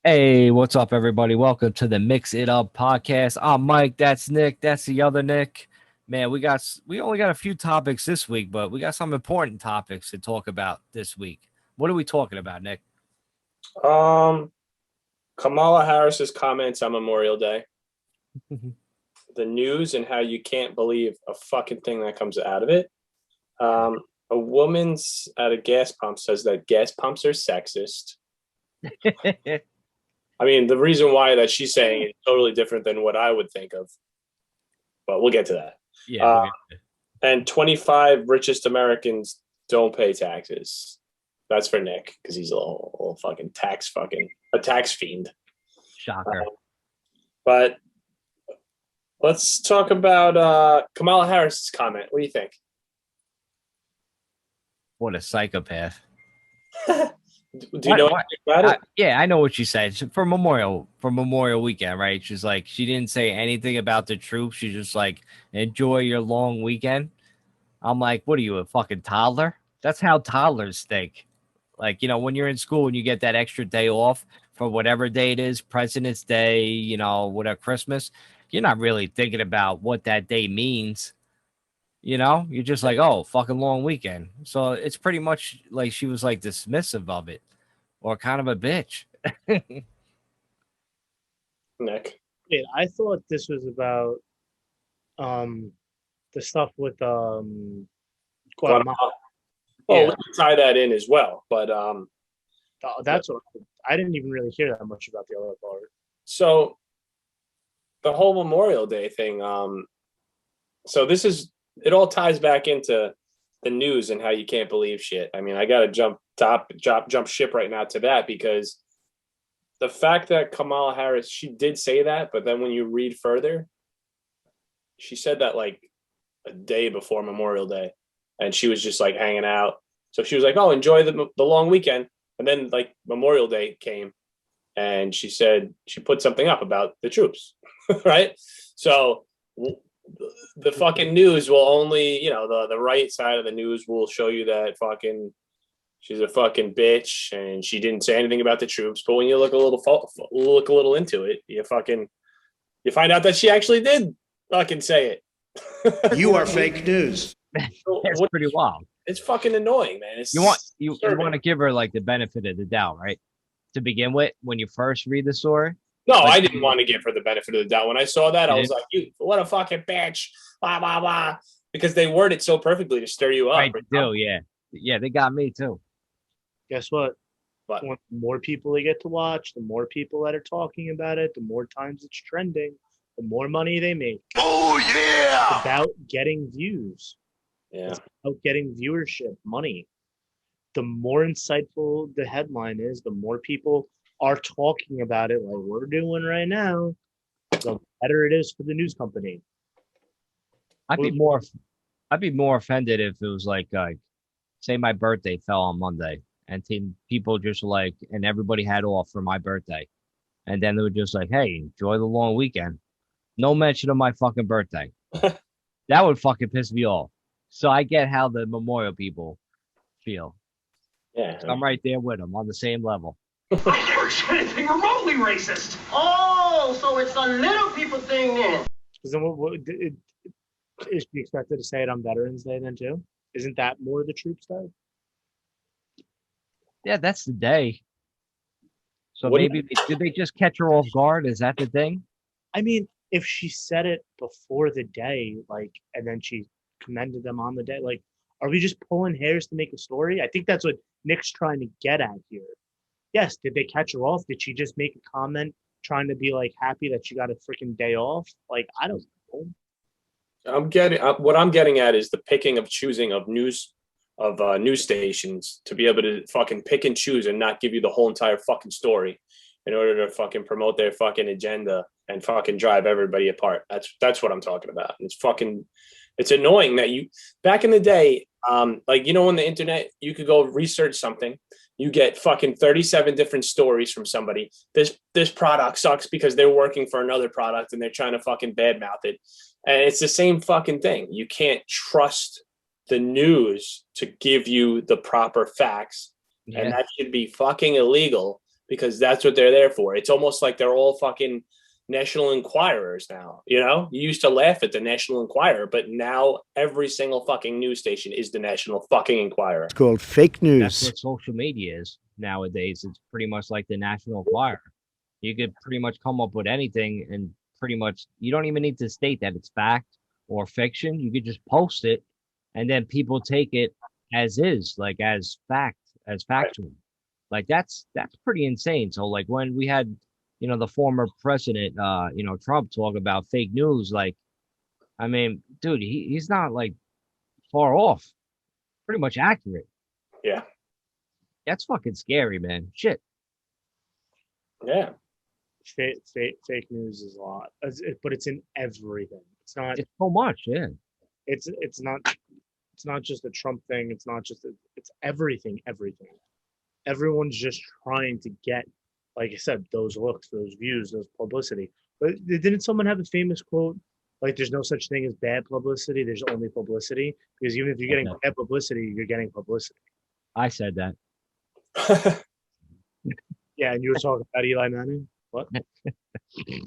Hey, what's up, everybody? Welcome to the Mix It Up podcast. I'm Mike. That's Nick. That's the other Nick. Man, we only got a few topics this week, but we got some important topics to talk about this week. What are we talking about, Nick? Um, Kamala Harris's comments on Memorial Day, the news and how you can't believe a fucking thing that comes out of it. Um, a woman's at a gas pump says that gas pumps are sexist. I mean, the reason why that she's saying is totally different than what I would think of, but we'll get to that. Yeah, Uh, and 25 richest Americans don't pay taxes. That's for Nick because he's a little fucking a tax fiend. shocker. But let's talk about Kamala Harris's comment. What do you think? What a psychopath. Do you know anything about it? Yeah, I know what she said. For Memorial weekend, right? She's like, she didn't say anything about the troops. She's just like, enjoy your long weekend. I'm like, what are you, a fucking toddler? That's how toddlers think. Like, when you're in school and you get that extra day off for whatever day it is, President's Day, whatever, Christmas, you're not really thinking about what that day means. You're just like, oh, fucking long weekend. So it's pretty much like she was like dismissive of it or kind of a bitch. Nick. Wait, I thought this was about um the stuff with Guatemala. Well, we Yeah, can tie that in as well. But that's what I didn't even really hear that much about the other part. so the whole Memorial Day thing. So this is it all ties back into the news and how you can't believe shit. I mean, I got to jump ship right now to that because the fact that Kamala Harris, she did say that, but then when you read further, she said that like a day before Memorial Day, and she was just like hanging out. So she was like, "Oh, enjoy the long weekend," and then like Memorial Day came, and she said she put something up about the troops, right? So the fucking news will only, the right side of the news will show you that fucking she's a fucking bitch and she didn't say anything about the troops. But when you look a little into it, you find out that she actually did fucking say it. You are fake news. That's pretty wild. It's fucking annoying, man. It's You want to give her like the benefit of the doubt, right? To begin with, when you first read the story. No, Like, I didn't want to give her the benefit of the doubt. When I saw that, I was like, "You, what a fucking bitch!" Blah blah blah. Because they word it so perfectly to stir you up. right, do, yeah. Yeah, they got me too. Guess what? But The more people they get to watch, the more people that are talking about it, the more times it's trending, the more money they make. Oh, It's yeah. about getting views. yeah, It's about getting viewership, money. The more insightful the headline is, the more people are talking about it like we're doing right now, the better it is for the news company. I'd be more I'd be more offended if it was like say my birthday fell on Monday and people just like and everybody had off for my birthday. And then they were just like, hey, enjoy the long weekend. No mention of my fucking birthday. That would fucking piss me off. So I get how the Memorial people feel. yeah. I'm right there with them on the same level. I never said anything remotely racist. Oh, so it's a little people thing then. Because then is she expected to say it on Veterans Day then too? Isn't that more the troops day? Yeah, that's the day. So Wouldn't- maybe did they just catch her off guard? Is that the thing? I mean, if she said it before the day, like, and then she commended them on the day, like, are we just pulling hairs to make a story? I think that's what Nick's trying to get at here. Yes, did they catch her off? Did she just make a comment trying to be like happy that she got a freaking day off? Like, I don't know. What I'm getting at is the picking of choosing of news stations to be able to fucking pick and choose and not give you the whole entire fucking story in order to fucking promote their fucking agenda and fucking drive everybody apart. That's what I'm talking about. It's annoying that you back in the day, like on the internet, you could go research something, you get fucking 37 different stories from somebody. This product sucks because they're working for another product and they're trying to fucking badmouth it. And it's the same fucking thing. You can't trust the news to give you the proper facts. And Yeah. that should be fucking illegal because that's what they're there for. It's almost like they're all fucking National Enquirers now. You know, you used to laugh at the National Enquirer, but now every single fucking news station is the National fucking Enquirer. It's called fake That's news. what social media is nowadays. It's pretty much like the National Enquirer. You could pretty much come up with anything, and pretty much you don't even need to state that it's fact or fiction. You could just post it, and then people take it as is, like as fact, as factual. Like that's pretty insane. So like when we had, the former president, Trump talk about fake news, like, I mean, dude, he's not like far off, pretty much accurate. Yeah. That's fucking scary, man. Shit. Yeah. Fake news is a lot, but it's in everything. It's not. It's so much, yeah. It's not. It's not just a Trump thing. It's not just. It's everything. Everything. Everyone's just trying to get, like I said, those looks, those views, those publicity. But didn't someone have a famous quote? Like, there's no such thing as bad publicity. There's only publicity. Because even if you're getting bad publicity, you're getting publicity. I said that. Yeah, and you were talking about Eli Manning. What?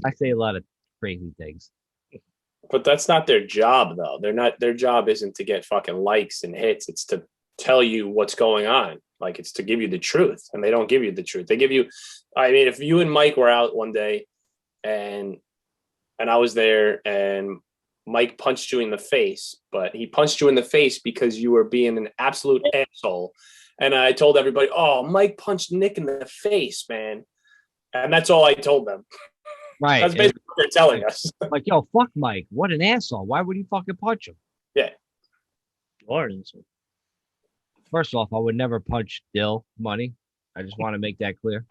I say a lot of crazy things. But that's not their job, though. Their job isn't to get fucking likes and hits. It's to tell you what's going on. Like, it's to give you the truth, and they don't give you the truth. They give you, I mean, if you and Mike were out one day and I was there and Mike punched you in the face, but he punched you in the face because you were being an absolute asshole. And I told everybody, oh, Mike punched Nick in the face, man. And that's all I told them. Right. That's basically what they're telling us. Like, yo, fuck Mike. What an asshole. Why would you fucking punch him? Yeah. Lawrence. First off, I would never punch Dill Money. I just want to make that clear.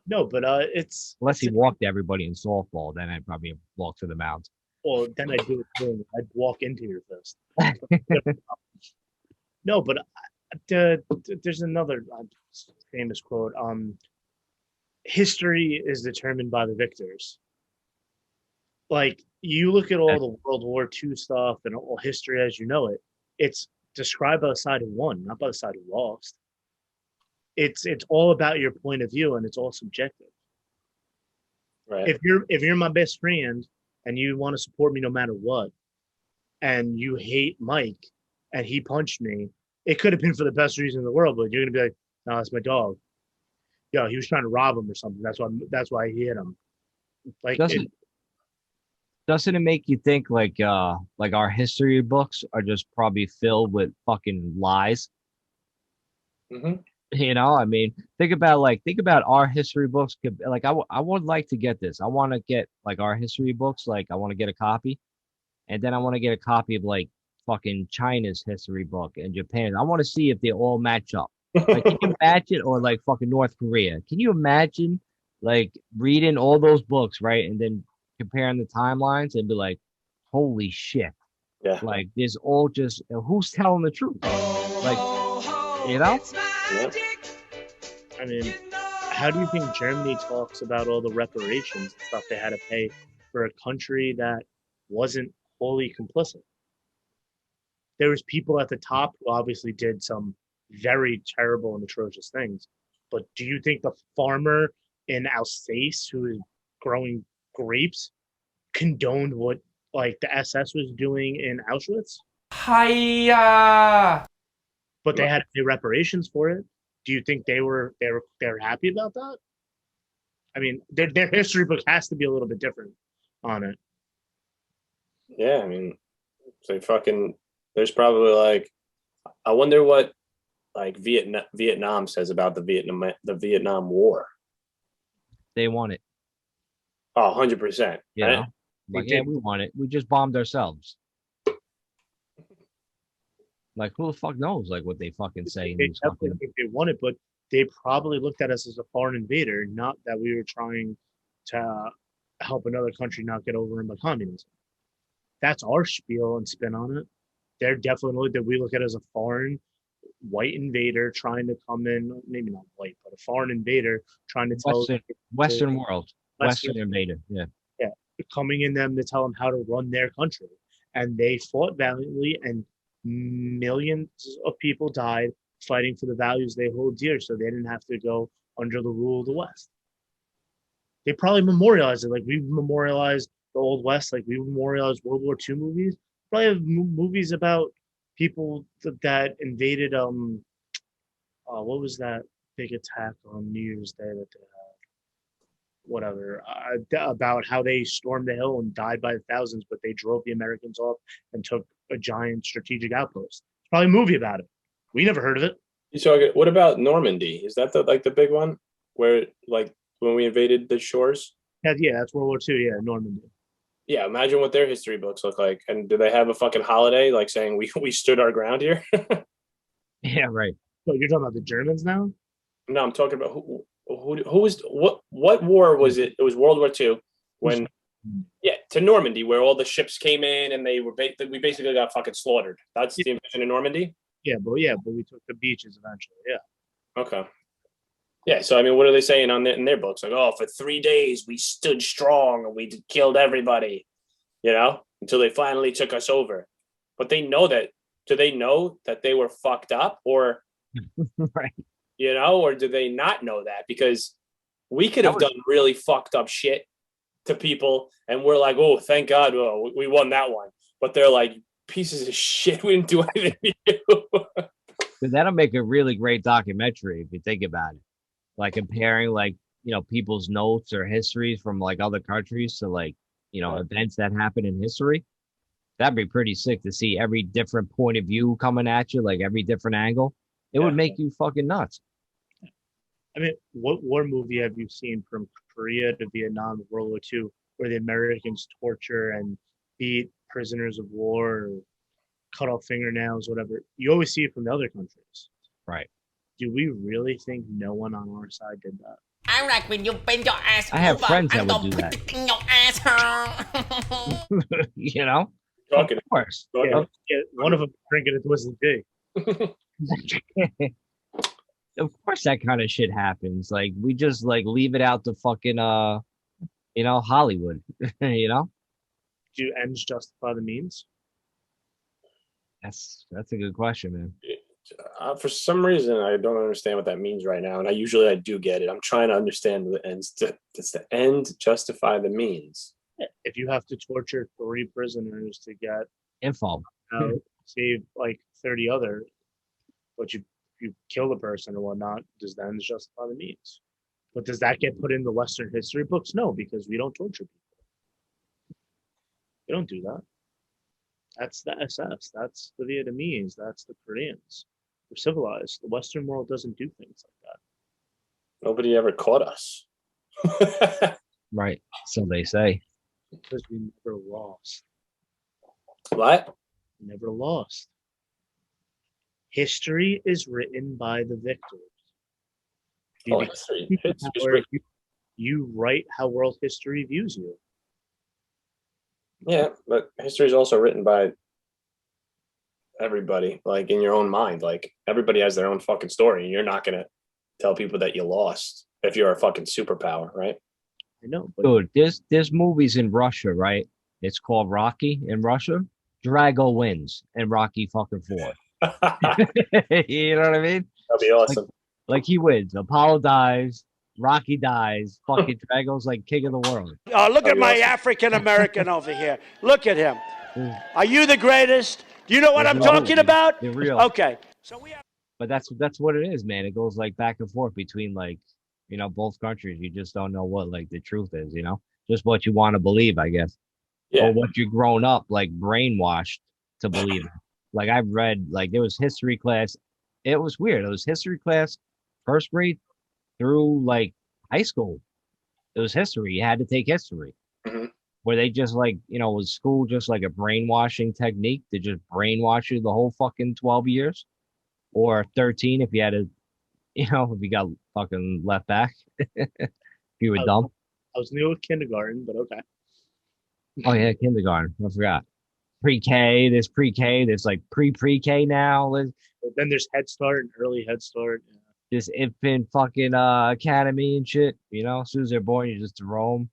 No, but it's Unless he walked everybody in softball, then I'd probably walk to the mound. well, then I'd do it too. I'd walk into your fist. No, but there's another famous quote. History is determined by the victors. Like, you look at all the World War II stuff and all history as you know it, it's described by the side who won, not by the side who lost. It's all about your point of view, and it's all subjective. Right. If you're my best friend and you want to support me no matter what, and you hate Mike and he punched me, it could have been for the best reason in the world, but you're gonna be like, no, that's my dog. Yo, he was trying to rob him or something. That's why he hit him. Like, Doesn't it make you think like our history books are just probably filled with fucking lies? Mm-hmm. I mean, think about our history books. Like, I would like to get this. I want to get like our history books. Like, I want to get a copy, and then I want to get a copy of like fucking China's history book and Japan. I want to see if they all match up. Like, can you imagine, or like fucking North Korea? Can you imagine like reading all those books, right, and then comparing the timelines and be like, holy shit. Yeah. Like, there's all just who's telling the truth? Like, Yeah. I mean, how do you think Germany talks about all the reparations and stuff they had to pay for a country that wasn't wholly complicit? There was people at the top who obviously did some very terrible and atrocious things. But do you think the farmer in Alsace who is growing grapes condoned what like the SS was doing in Auschwitz? Hiya! But they had to pay reparations for it. Do you think they were happy about that? I mean, their history book has to be a little bit different on it. Yeah, I mean, there's probably like, I wonder what like Vietnam says about the Vietnam War. they want it. Oh, 100%. You know? Like, yeah, we want it. We just bombed ourselves. Like, who the fuck knows? Like, what they fucking say. They definitely think they want it, but they probably looked at us as a foreign invader, not that we were trying to help another country not get overrun by communism. That's our spiel and spin on it. They're definitely that we look at as a foreign white invader trying to come in, maybe not white, but a foreign invader trying to tell Western world, Western invader, yeah, coming in them to tell them how to run their country, and they fought valiantly, and millions of people died fighting for the values they hold dear, so they didn't have to go under the rule of the West. They probably memorialized it like we memorialized the Old West, like we memorialized World War II movies. Probably have movies about people that invaded. What was that big attack on New Year's Day that they had? Whatever. About how they stormed the hill and died by the thousands, but they drove the Americans off and took a giant strategic outpost. It's probably a movie about it. We never heard of it. So what about Normandy? Is that the big one where like when we invaded the shores? Yeah, that's World War II. Yeah, Normandy. Yeah, imagine what their history books look like. And do they have a fucking holiday like saying we stood our ground here? Yeah, right. So you're talking about the Germans now? No, I'm talking about who was what war was it? It was World War II when to Normandy where all the ships came in and they were we basically got fucking slaughtered. That's the invasion of Normandy. Yeah, but we took the beaches eventually. Yeah. Okay. Yeah, so I mean, what are they saying in their books? Like, oh, for 3 days we stood strong and we killed everybody, until they finally took us over. But they know that. Do they know that they were fucked up, or right? Or do they not know that? Because we could have done really fucked up shit to people, and we're like, oh, thank God, we won that one. But they're like, pieces of shit, we didn't do anything to you. That'll make a really great documentary if you think about it. Like comparing people's notes or histories from like other countries to events that happen in history. That'd be pretty sick to see every different point of view coming at you, like every different angle. It would make you fucking nuts. I mean, what war movie have you seen from Korea to Vietnam, World War II, where the Americans torture and beat prisoners of war, or cut off fingernails, whatever? You always see it from the other countries. Right. Do we really think no one on our side did that? I like when you bend your ass I have over friends that and would do put that. it in your asshole. Talking. Of course. Yeah, one of them drinking a twisted tea. Of course that kind of shit happens. Like we just leave it out to fucking Hollywood. Do ends justify the means? That's a good question, man. For some reason, I don't understand what that means right now, and I usually do get it. I'm trying to understand the ends. Does the end justify the means? If you have to torture 3 prisoners to get Info. save like 30 other, but you kill the person or whatnot, does the ends justify the means? But does that get put in the Western history books? No, because we don't torture people. We don't do that. That's the SS. That's the Vietnamese. That's the Koreans. We're civilized. The Western world doesn't do things like that. Nobody ever caught us. Right. So they say. Because we never lost. What? Never lost. History is written by the victors. You write how world history views you. Yeah, but history is also written by everybody, like in your own mind. Like everybody has their own fucking story, and you're not gonna tell people that you lost if you're a fucking superpower, right? I know, but dude, there's movies in Russia, right? It's called Rocky in Russia. Drago wins in Rocky fucking 4. You know what I mean? That'd be awesome. Like he wins. Apollo dies. Rocky dies. Fucking Drago's like king of the world. Oh, look at my African American over here. Look at him. Are you the greatest? Do you know what I'm talking about? They're real. Okay. So we have. But that's what it is, man. It goes like back and forth between both countries. You just don't know what the truth is, just what you want to believe, I guess. Yeah. Or what you're grown up brainwashed to believe. Like I've read, there was history class. It was weird. It was history class, first grade through high school. It was history. You had to take history. Mm-hmm. Where they just was school just like a brainwashing technique to just brainwash you the whole fucking 12 years, or 13 if you had to, if you got fucking left back, if you were dumb. I was new with kindergarten, but okay. Oh yeah, kindergarten. I forgot. Pre-K. There's pre-K. There's pre-K now. Then there's Head Start and early Head Start. Yeah. This infant fucking academy and shit. As soon as they're born, you just roam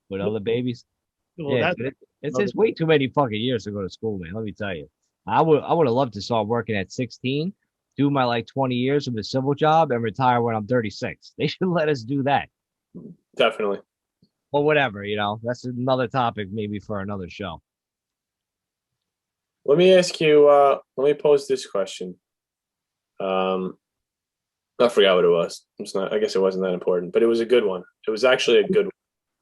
with other babies. Well, yeah, it's just way too many fucking years to go to school, man. Let me tell you. I would have loved to start working at 16 do my like 20 years of a civil job and retire when I'm 36. They should let us do that. Definitely. Well, whatever, that's another topic maybe for another show. Let me ask you, let me pose this question. I forgot what it was. I guess it wasn't that important, but it was a good one. It was actually a good one.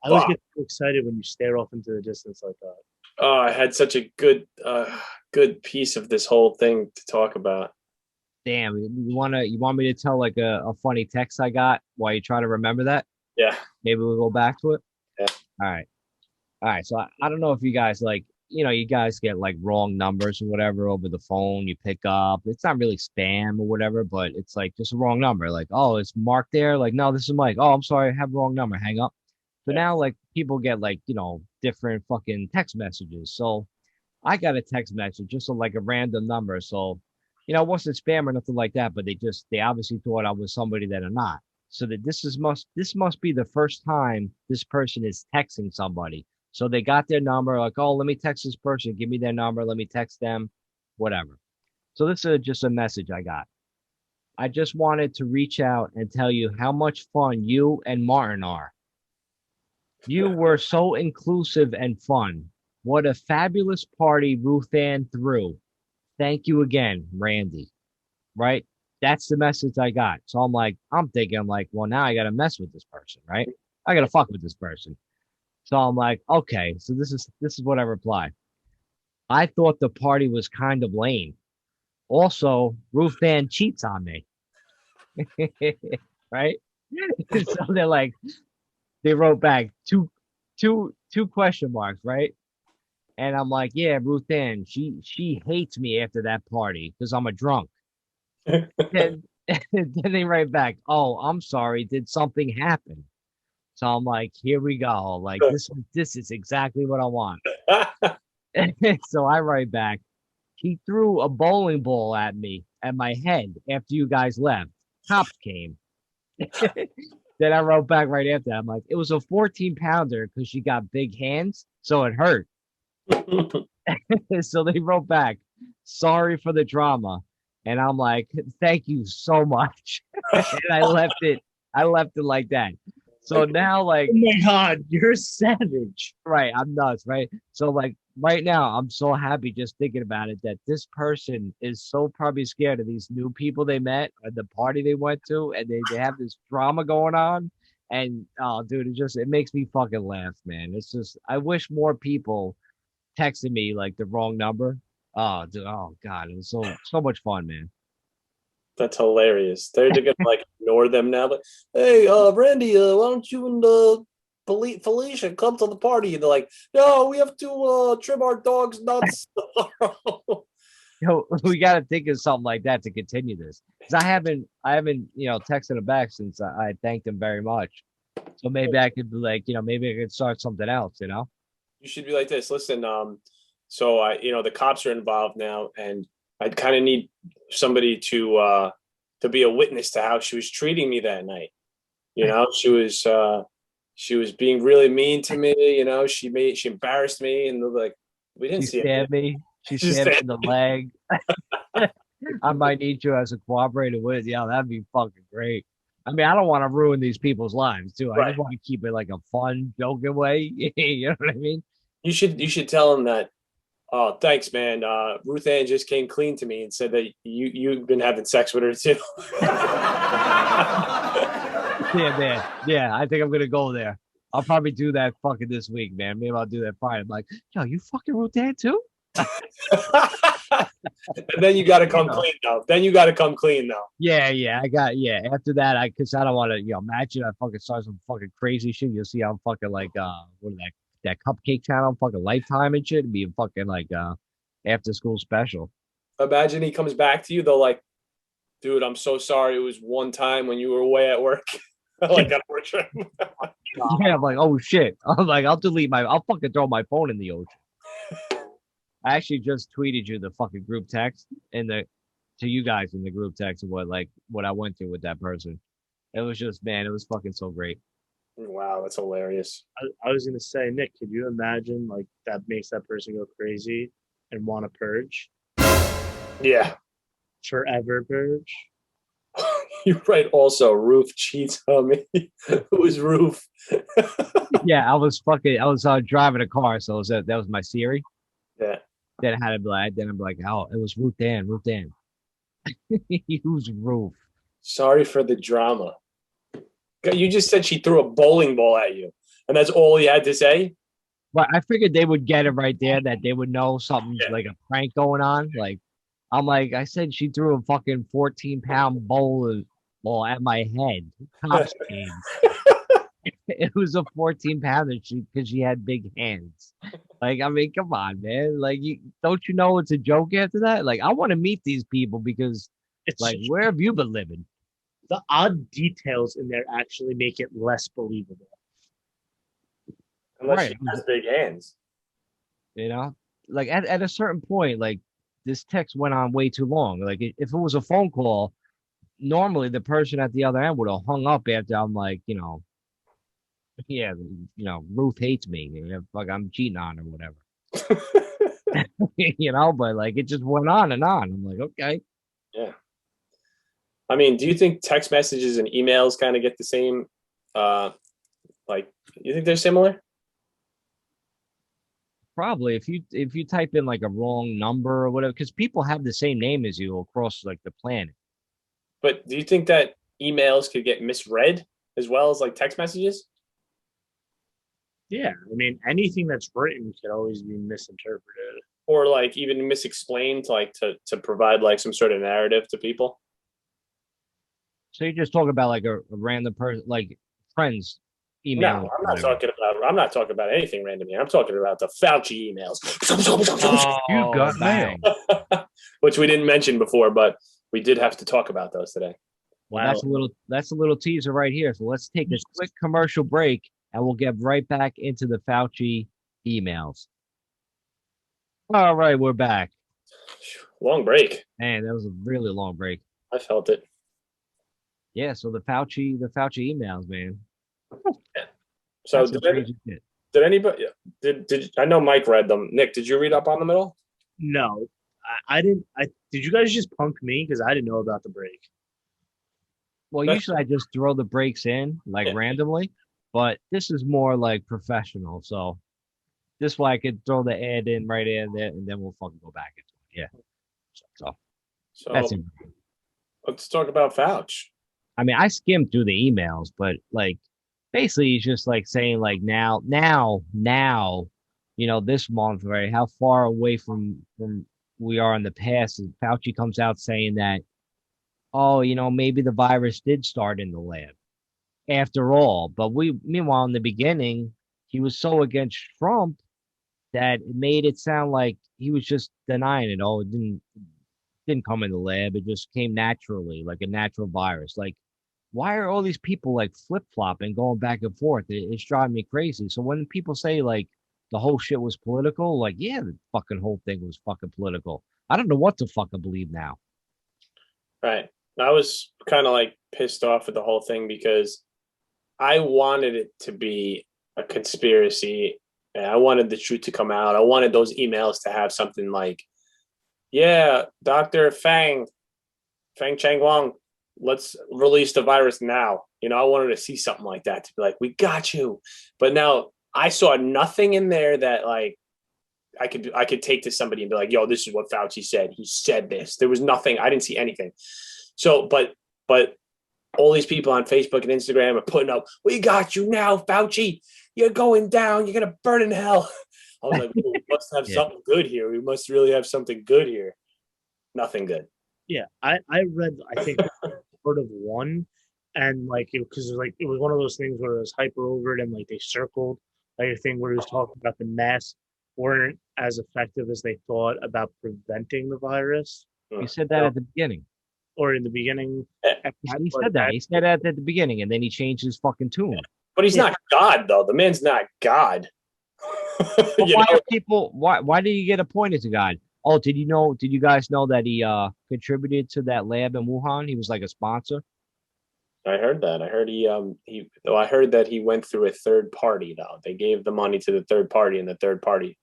I always get so excited when you stare off into the distance like that. Oh, I had such a good piece of this whole thing to talk about. Damn, you want me to tell like a funny text I got while you try to remember that? Yeah. Maybe we'll go back to it. Yeah. All right. So I don't know if you guys like, you guys get like wrong numbers or whatever over the phone. You pick up. It's not really spam or whatever, but it's like just a wrong number. Like, oh, it's Mark there. Like, no, this is Mike. Oh, I'm sorry, I have the wrong number. Hang up. But now like people get like, different fucking text messages. So I got a text message, just like a random number. So, it wasn't spam or nothing like that, but they obviously thought I was somebody that I'm not. So that this must be the first time this person is texting somebody. So they got their number, like, oh, let me text this person, give me their number, let me text them, whatever. So this is just a message I got. I just wanted to reach out and tell you how much fun you and Martin are. You were so inclusive and fun. What a fabulous party Ruth Ann threw. Thank you again, Randy. Right? That's the message I got. So I'm thinking, well, now I got to mess with this person, right? I got to fuck with this person. So I'm like, okay, so this is what I replied. I thought the party was kind of lame. Also, Ruth Ann cheats on me. Right? So they wrote back two question marks, right? And I'm like, yeah, Ruth Ann, she hates me after that party because I'm a drunk. then they write back, oh, I'm sorry, did something happen? So I'm like, here we go. Like this is exactly what I want. So I write back, he threw a bowling ball at me at my head after you guys left. Cops came. Then I wrote back right after that. I'm like, it was a 14-pounder because she got big hands, so it hurt. So they wrote back, sorry for the drama. And I'm like, thank you so much. And I left it like that. So now, like, oh my God, you're a savage. Right, I'm nuts, right? So, like, right now, I'm so happy just thinking about it that this person is so probably scared of these new people they met at the party they went to, and they have this drama going on. And, oh, dude, it makes me fucking laugh, man. It's just, I wish more people texted me, like, the wrong number. Oh, dude, oh, God, it was so much fun, man. That's hilarious. They're gonna like ignore them now. But hey, Randy, why don't you and Felicia come to the party? And they're like, no, we have to trim our dog's nuts. We got to think of something like that to continue this, because I haven't texted him back since I thanked him very much. So maybe I could be like, maybe I could start something else. You should be like this. Listen, so the cops are involved now, and I kind of need somebody to be a witness to how she was treating me that night. She was being really mean to me. She embarrassed me, and they're like, we didn't see it. She stabbed me in the leg. I might need you as a cooperator with. Yeah, that'd be fucking great. I mean, I don't want to ruin these people's lives too. I just want to keep it like a fun, joking way. You know what I mean? You should tell them that. Oh, thanks, man. Ruth Ann just came clean to me and said that you've been having sex with her too. Yeah, man. Yeah, I think I'm gonna go there. I'll probably do that fucking this week, man. Maybe I'll do that Friday. I'm like, yo, you fucking Ruth Ann too? And then you got to come clean though. Yeah. After that, because I don't want to, imagine I fucking start some fucking crazy shit. You'll see I'm fucking like, what is that cupcake channel, fucking Lifetime and shit. It'd be fucking like after school special. Imagine he comes back to you. They're like, dude, I'm so sorry. It was one time when you were away at work. Like on a work trip. Yeah, I'm like, oh shit. I'm like, I'll fucking throw my phone in the ocean. I actually just tweeted you the fucking group text to you guys in the group text of what I went through with that person. It was just, man, it was fucking so great. Wow, that's hilarious. I was gonna say, Nick, could you imagine like that makes that person go crazy and want to purge? Yeah. Forever, Burge. You're right. Also, Ruth cheats on me. Who is Ruth? Yeah, I was driving a car, so that was my Siri. Yeah. Then I had to be like, oh, it was Ruth Dan, Ruth Dan. Who's Ruth? Sorry for the drama. You just said she threw a bowling ball at you, and that's all you had to say? But I figured they would get it right there, that they would know something's like a prank going on. Like, I said she threw a fucking 14-pound bowling ball at my head. Cops came. It was a 14-pounder because she had big hands. Like, I mean, come on, man. Like, don't you know it's a joke after that? Like, I want to meet these people because, It's like, where have you been living? the odd details in there actually make it less believable. Unless Right. she has big hands. You know, like at a certain point, like this text went on way too long. Like, if it was a phone call, normally the person at the other end would have hung up after I'm like, yeah, Ruth hates me. Like I'm cheating on her, whatever. But like it just went on and on. I'm like, okay. Yeah. I mean, do you think text messages and emails kind of get the same? You think they're similar? Probably if you type in like a wrong number or whatever, because people have the same name as you across like the planet. But do you think that emails could get misread as well as like text messages? Yeah, I mean, anything that's written could always be misinterpreted. Or like even misexplained, like to provide like some sort of narrative to people? So you're just talking about like a random person, like friends email. No, I'm not talking about anything random here. I'm talking about the Fauci emails. You got mail. Which we didn't mention before, but we did have to talk about those today. Wow. That's a little teaser right here. So let's take a quick commercial break and we'll get right back into the Fauci emails. All right, we're back. Long break. Man, that was a really long break. I felt it. Yeah, so the Fauci emails, man. So did anybody did I know Mike read them. Nick, did you read up on them at all? No, I didn't. Did you guys just punk me because I didn't know about the break? Well, usually I just throw the breaks in like randomly, but this is more like professional. So this way I could throw the ad in right in there, and then we'll fucking go back into it. Yeah. So that's it. Let's talk about Fauci. I mean, I skimmed through the emails, but like basically he's just like saying like now, this month, right? How far away from we are in the past. And Fauci comes out saying that, oh, maybe the virus did start in the lab after all. But meanwhile, in the beginning, he was so against Trump that it made it sound like he was just denying it. Oh, it didn't come in the lab. It just came naturally, like a natural virus. Like, why are all these people like flip-flopping, going back and forth? It's driving me crazy. So when people say like the whole shit was political, like, yeah, the fucking whole thing was fucking political. I don't know what to fucking believe now. Right. I was kind of like pissed off at the whole thing because I wanted it to be a conspiracy and I wanted the truth to come out. I wanted those emails to have something like, yeah, Dr. Fang Chang Wang, let's release the virus now. I wanted to see something like that to be like, we got you. But now I saw nothing in there that like I could take to somebody and be like, yo, this is what Fauci said. He said this. There was nothing. I didn't see anything. So, but all these people on Facebook and Instagram are putting up, we got you now, Fauci. You're going down. You're going to burn in hell. I was like, we must have something good here. We must really have something good here. Nothing good. Yeah, I read, I think, part of one, and like because it was one of those things where it was hyper over it, and like they circled like a thing where it was talking about the masks weren't as effective as they thought about preventing the virus. You said that at the beginning. Or in the beginning. He said that. He said that at the beginning, and then he changed his fucking tune. But he's not God, though. The man's not God. Why did he get appointed to God? Oh, did you guys know that he contributed to that lab in Wuhan? He was like a sponsor. I heard that. I heard that he went through a third party though. They gave the money to the third party and the third party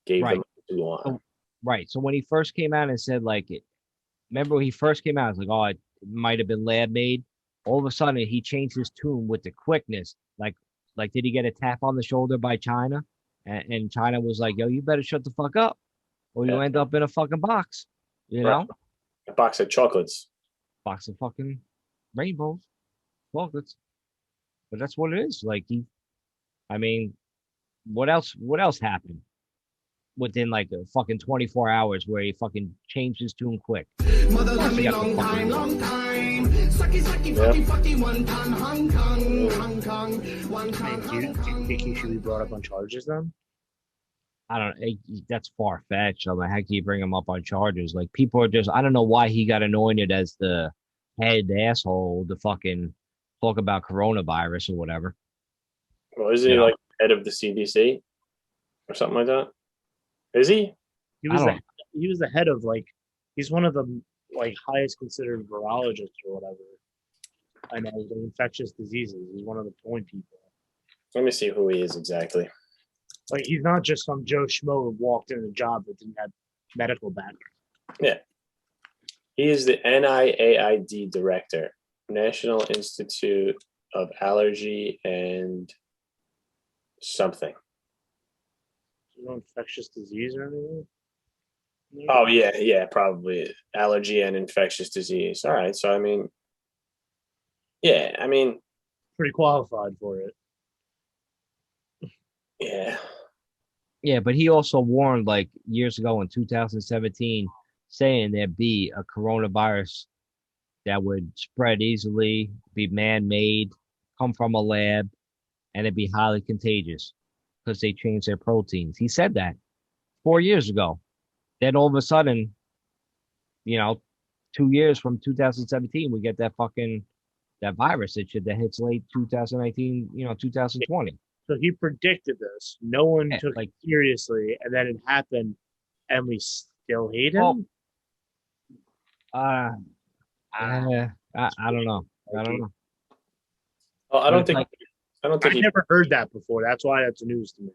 gave them to Wuhan. Right. So when he first came out and said like remember when he first came out, I was like, oh, it might have been lab made. All of a sudden, he changed his tune with the quickness. Like, did he get a tap on the shoulder by China? And China was like, yo, you better shut the fuck up, or you Yeah. end up in a fucking box. You Right. know, A box of chocolates. box of fucking rainbows, chocolates. But that's what it is. Like I mean, what else? What else happened within like a fucking 24 hours where he fucking changed his tune quick? Mother Of course love he me got the long fucking time, result. long time. Sucky, sucky, Yeah. fucky, fucky, one ton, Hong Kong, Hong Kong, one I ton, mean, Hong do you Kong. think he should be brought up on charges then? I don't. That's far fetched. I'm like, how can you bring him up on charges? Like people are just. I don't know why he got anointed as the head asshole to fucking talk about coronavirus or whatever. Well, isn't he Yeah. like head of the CDC or something like that? Is he? He I was don't. he was the head of like he's one of the like highest considered virologists or whatever. I know the infectious diseases. He's one of the point people. Let me see who he is exactly. Like he's not just some Joe Schmo who walked in a job that didn't have medical background. Yeah. He is the NIAID director, National Institute of Allergy and something. No infectious disease or anything. Oh yeah, probably allergy and infectious disease. All right, so I mean, yeah, I mean, Pretty qualified for it. yeah, Yeah, but he also warned like years ago in 2017, saying there'd be a coronavirus that would spread easily, be man-made, come from a lab, and it'd be highly contagious because they changed their proteins. He said that 4 years ago. Then all of a sudden, you know, 2 years from 2017, we get that virus that hits late 2019, 2020. So he predicted this. No one Yeah, took like- it seriously, and then it happened, and we still hate him. Well, I don't know. I don't know. well, I But don't it's think like- I don't think I he never heard that before. That's why that's news to me.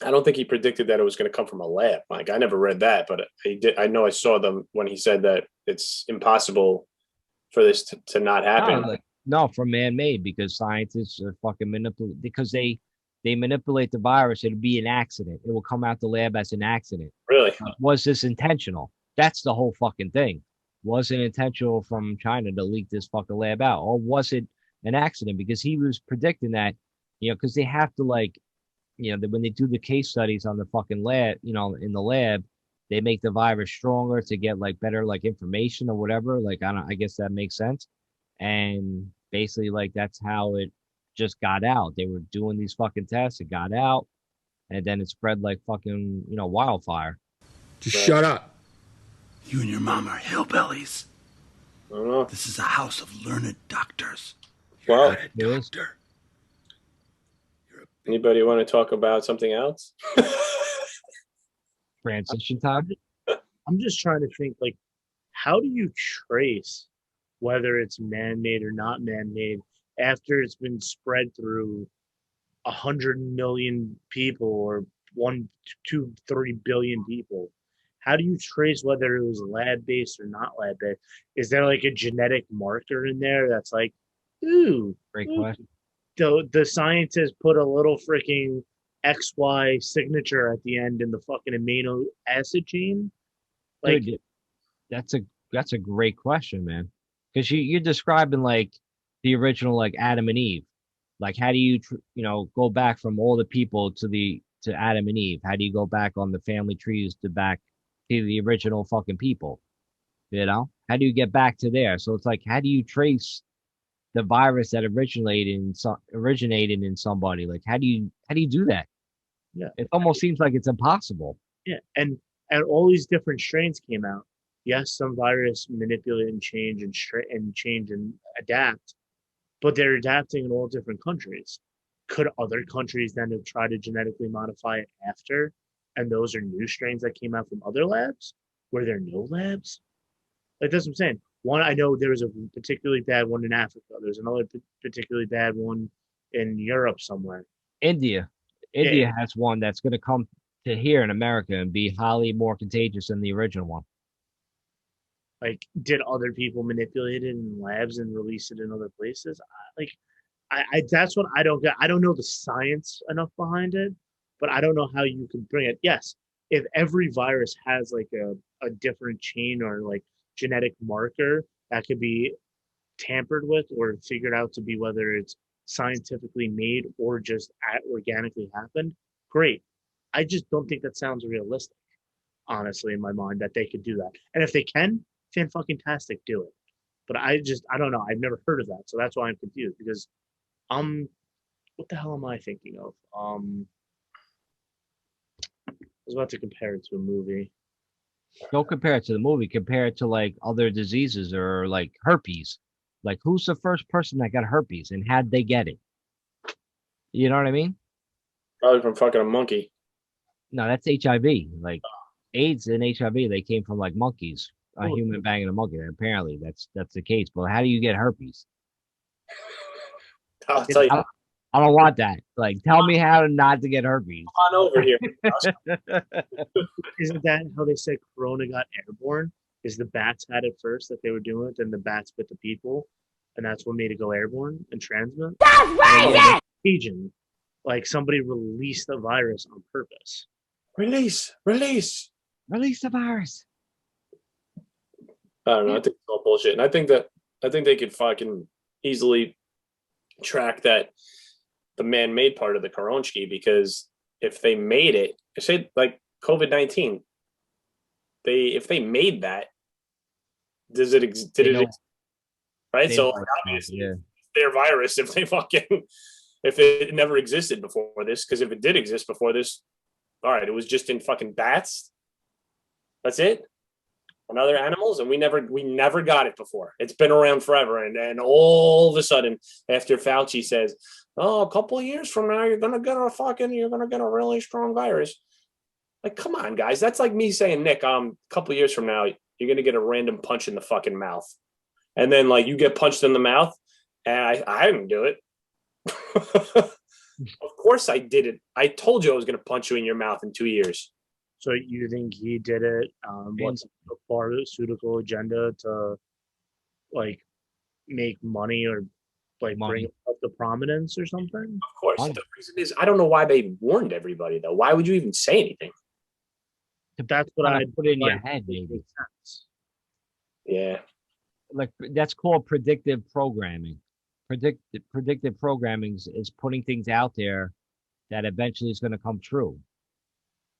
I don't think he predicted that it was going to come from a lab. Like I never read that, but he did. I know I saw them when he said that it's impossible for this to not happen. No, from man-made because scientists are fucking manipulate because they manipulate the virus. It'll be an accident. It will come out the lab as an accident. Really? Was this intentional? That's the whole fucking thing. Was it intentional from China to leak this fucking lab out, or was it an accident? Because he was predicting that, because they have to when they do the case studies on the fucking lab, in the lab, they make the virus stronger to get like better like information or whatever. Like I guess that makes sense. And basically, like that's how it just got out. They were doing these fucking tests, it got out, and then it spread like fucking wildfire. Just Right. shut up. You and your mom are hillbillies. I don't know. This is a house of learned doctors. Well, Not a It is. doctor. anybody want to talk about something else? Transition time. I'm just trying to think, like, how do you trace whether it's man-made or not man-made after it's been spread through 100 million people or 1, 2, 3 billion people? How do you trace whether it was lab-based or not lab-based? Is there like a genetic marker in there that's like, ooh, Great question. the scientists put a little freaking XY signature at the end in the fucking amino acid chain? Like, Dude, that's a great question, man. Because you're describing like the original like Adam and Eve. Like, how do you go back from all the people to Adam and Eve? How do you go back on the family trees to back to the original fucking people? How do you get back to there? So it's like, how do you trace the virus that originated in somebody? Like, how do you do that? Yeah. It almost seems like it's impossible. yeah, and all these different strains came out. Yes, some virus manipulate and change and adapt, but they're adapting in all different countries. Could other countries then have tried to genetically modify it after? And those are new strains that came out from other labs? Were there no labs? Like that's what I'm saying. One, I know there was a particularly bad one in Africa. There's another particularly bad one in Europe somewhere. India has one that's going to come to here in America and be highly more contagious than the original one. Like, did other people manipulate it in labs and release it in other places? I that's what I don't get. I don't know the science enough behind it, but I don't know how you can bring it. Yes, if every virus has like a different chain or like genetic marker that could be tampered with or figured out to be whether it's scientifically made or just organically happened, great. I just don't think that sounds realistic, honestly, in my mind, that they could do that. And if they can, fan fucking tastic, do it. But I don't know. I've never heard of that, so that's why I'm confused because what the hell am I thinking of? I was about to compare it to a movie. Don't compare it to the movie. Compare it to like other diseases or like herpes. Like, who's the first person that got herpes and how'd they get it? You know what I mean? Probably from fucking a monkey. No, that's HIV. Like AIDS and HIV, they came from like monkeys. A Oh. human banging a monkey. Apparently, that's the case. But how do you get herpes? I'll tell you. I don't want that. Like, tell me how not to get herpes. Come on over here. Isn't that how they said Corona got airborne? Is the bats had it first that they were doing it, then the bats bit the people, and that's what made it go airborne and transmit? Contagion. Like somebody released the virus on purpose. Release. Release the virus. I don't know. I think it's all bullshit. And I think they could fucking easily track that the man-made part of the Koronski, because if they made it, say like COVID-19, if they made that, did it exist? Right? So obviously, yeah. their virus, if it never existed before this, because if it did exist before this, all right, it was just in fucking bats. That's it. And other animals, and we never got it before. It's been around forever, and all of a sudden, after Fauci says, "Oh, a couple of years from now, you're gonna get a really strong virus." Like, come on, guys, that's like me saying, Nick, a couple of years from now, you're gonna get a random punch in the fucking mouth, and then like you get punched in the mouth, and I didn't do it. Of course, I did it. I told you I was gonna punch you in your mouth in 2 years. So you think he did it? What's the pharmaceutical agenda to like make money or like bring up the prominence or something? Of course. The reason is I don't know why they warned everybody though. Why would you even say anything? That's what I put in your head, maybe. Yeah. Like that's called predictive programming. Predictive programming is putting things out there that eventually is going to come true.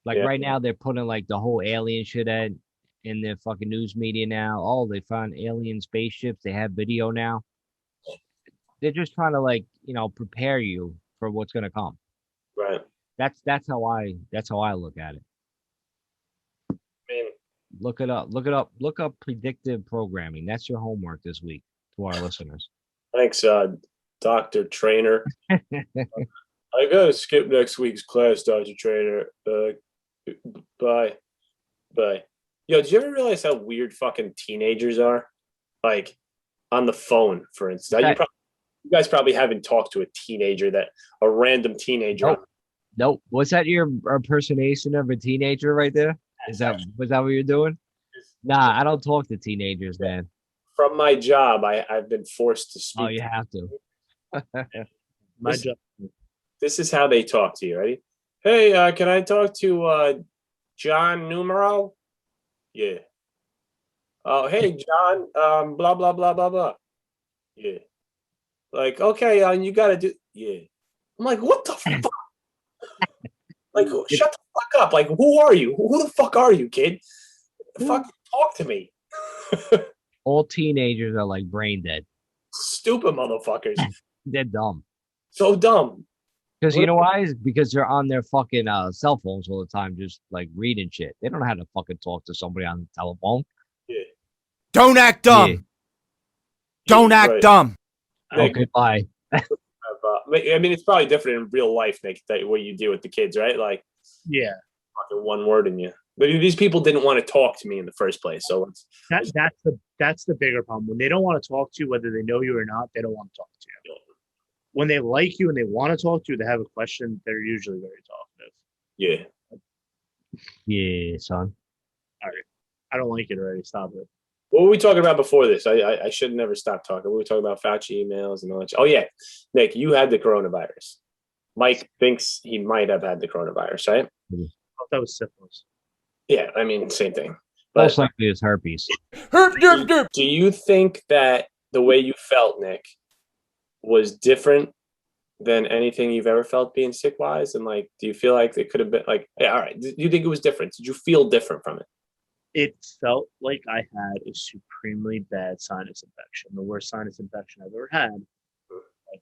Like right now, they're putting like the whole alien shit in the fucking news media now. Oh, they found alien spaceships. They have video now. They're just trying to like, prepare you for what's gonna come. Right. That's how I look at it. I mean, look it up. Look up predictive programming. That's your homework this week to our listeners. Thanks, Dr. Trainer. I gotta skip next week's class, Dr. Trainer. Bye. Yo, did you ever realize how weird fucking teenagers are? Like on the phone, for instance. You guys probably haven't talked to a random teenager. Nope. Was that your impersonation of a teenager right there? Was that what you're doing? Nah, I don't talk to teenagers, man. From my job, I've been forced to speak. Oh, you have to. My job. This is how they talk to you. Ready? Hey, can I talk to John Numero? Yeah. Oh, hey, John. Blah blah blah blah blah. Yeah. Like, okay, you gotta do. Yeah. I'm like, what the fuck? Like, shut the fuck up. Like, who are you? Who the fuck are you, kid? Fucking talk to me. All teenagers are like brain dead. Stupid motherfuckers. They're dumb. So dumb. Because you know why? Because they're on their fucking cell phones all the time, just like reading shit. They don't know how to fucking talk to somebody on the telephone. Yeah. Don't act dumb. Yeah. Don't act dumb. Okay, bye. I mean, it's probably different in real life, Nick, what you do with the kids, right? Like, yeah, fucking one word in you. But these people didn't want to talk to me in the first place, so that's the bigger problem. When they don't want to talk to you, whether they know you or not, they don't want to talk to you. When they like you and they want to talk to you, they have a question, they're usually very talkative. Yeah. Yeah, son. All right. I don't like it already. Stop it. What were we talking about before this? I should never stop talking. We were talking about Fauci emails and all that. Oh, yeah. Nick, you had the coronavirus. Mike thinks he might have had the coronavirus, right? I thought that was syphilis. Yeah, I mean, same thing. Most likely it's herpes. Do you think that the way you felt, Nick, was different than anything you've ever felt being sick wise? And like, do you feel like it could have been like, yeah, all right, do you think it was different? Did you feel different from it? It felt like I had a supremely bad sinus infection, the worst sinus infection I've ever had. Like,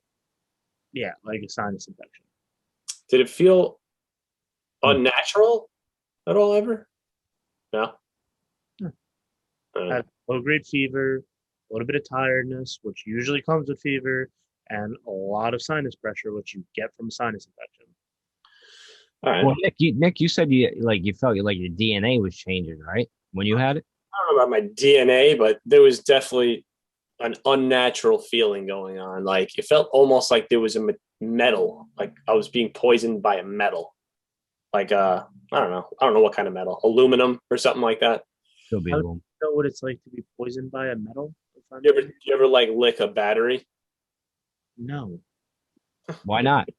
yeah, like a sinus infection. Did it feel unnatural at all ever? No. I had low-grade fever, a little bit of tiredness, which usually comes with fever, and a lot of sinus pressure, which you get from sinus infection. All right. Well, Nick, you said you felt like your DNA was changing, right? When you had it? I don't know about my DNA, but there was definitely an unnatural feeling going on. Like it felt almost like there was a metal, like I was being poisoned by a metal. Like I don't know what kind of metal, aluminum or something like that. Could be How do aluminum. you know what it's like to be poisoned by a metal? You ever like lick a battery? No. Why not?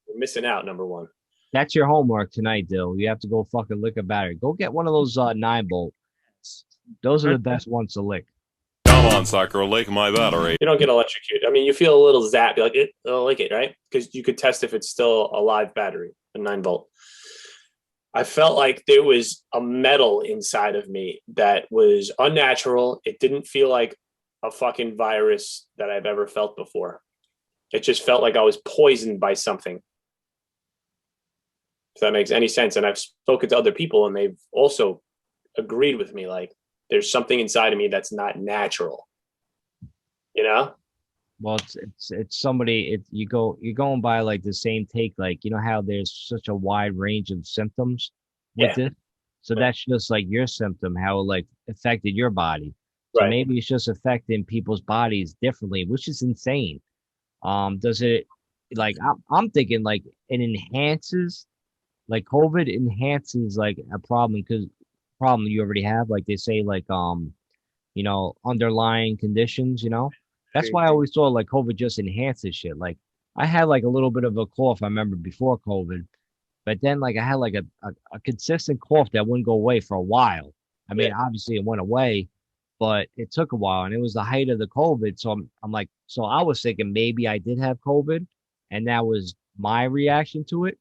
You're missing out, number one. That's your homework tonight, Dill. You have to go fucking lick a battery. Go get one of those 9-volt. Those are the best ones to lick. Come on, sucker, lick my battery. You don't get electrocuted. I mean, you feel a little zap. You're like, I'll lick it, right? Because you could test if it's still a live battery, a 9-volt. I felt like there was a metal inside of me that was unnatural. It didn't feel like a fucking virus that I've ever felt before. It just felt like I was poisoned by something. If that makes any sense. And I've spoken to other people and they've also agreed with me. Like there's something inside of me that's not natural, you know? Well, it's somebody. You're going by like the same take. Like you know how there's such a wide range of symptoms with it. So that's just like your symptom, how it like affected your body. So maybe it's just affecting people's bodies differently, which is insane. Does it like I'm thinking like it enhances, like COVID enhances like a problem because problem you already have, like they say like underlying conditions, That's why I always thought like COVID just enhances shit. Like I had like a little bit of a cough, I remember before COVID, but then like I had like a consistent cough that wouldn't go away for a while. I mean, obviously it went away, but it took a while and it was the height of the COVID. So I'm like, so I was thinking maybe I did have COVID and that was my reaction to it.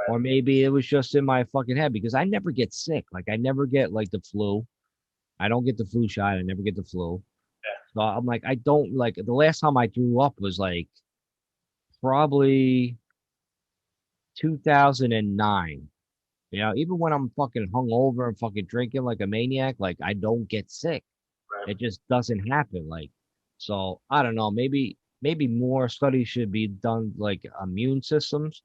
Or maybe it was just in my fucking head because I never get sick. Like I never get like the flu. I don't get the flu shot. I never get the flu. So I'm like, I don't like the last time I threw up was like probably 2009. Even when I'm fucking hungover and fucking drinking like a maniac, like I don't get sick. It just doesn't happen. Like, so I don't know. Maybe more studies should be done like immune systems,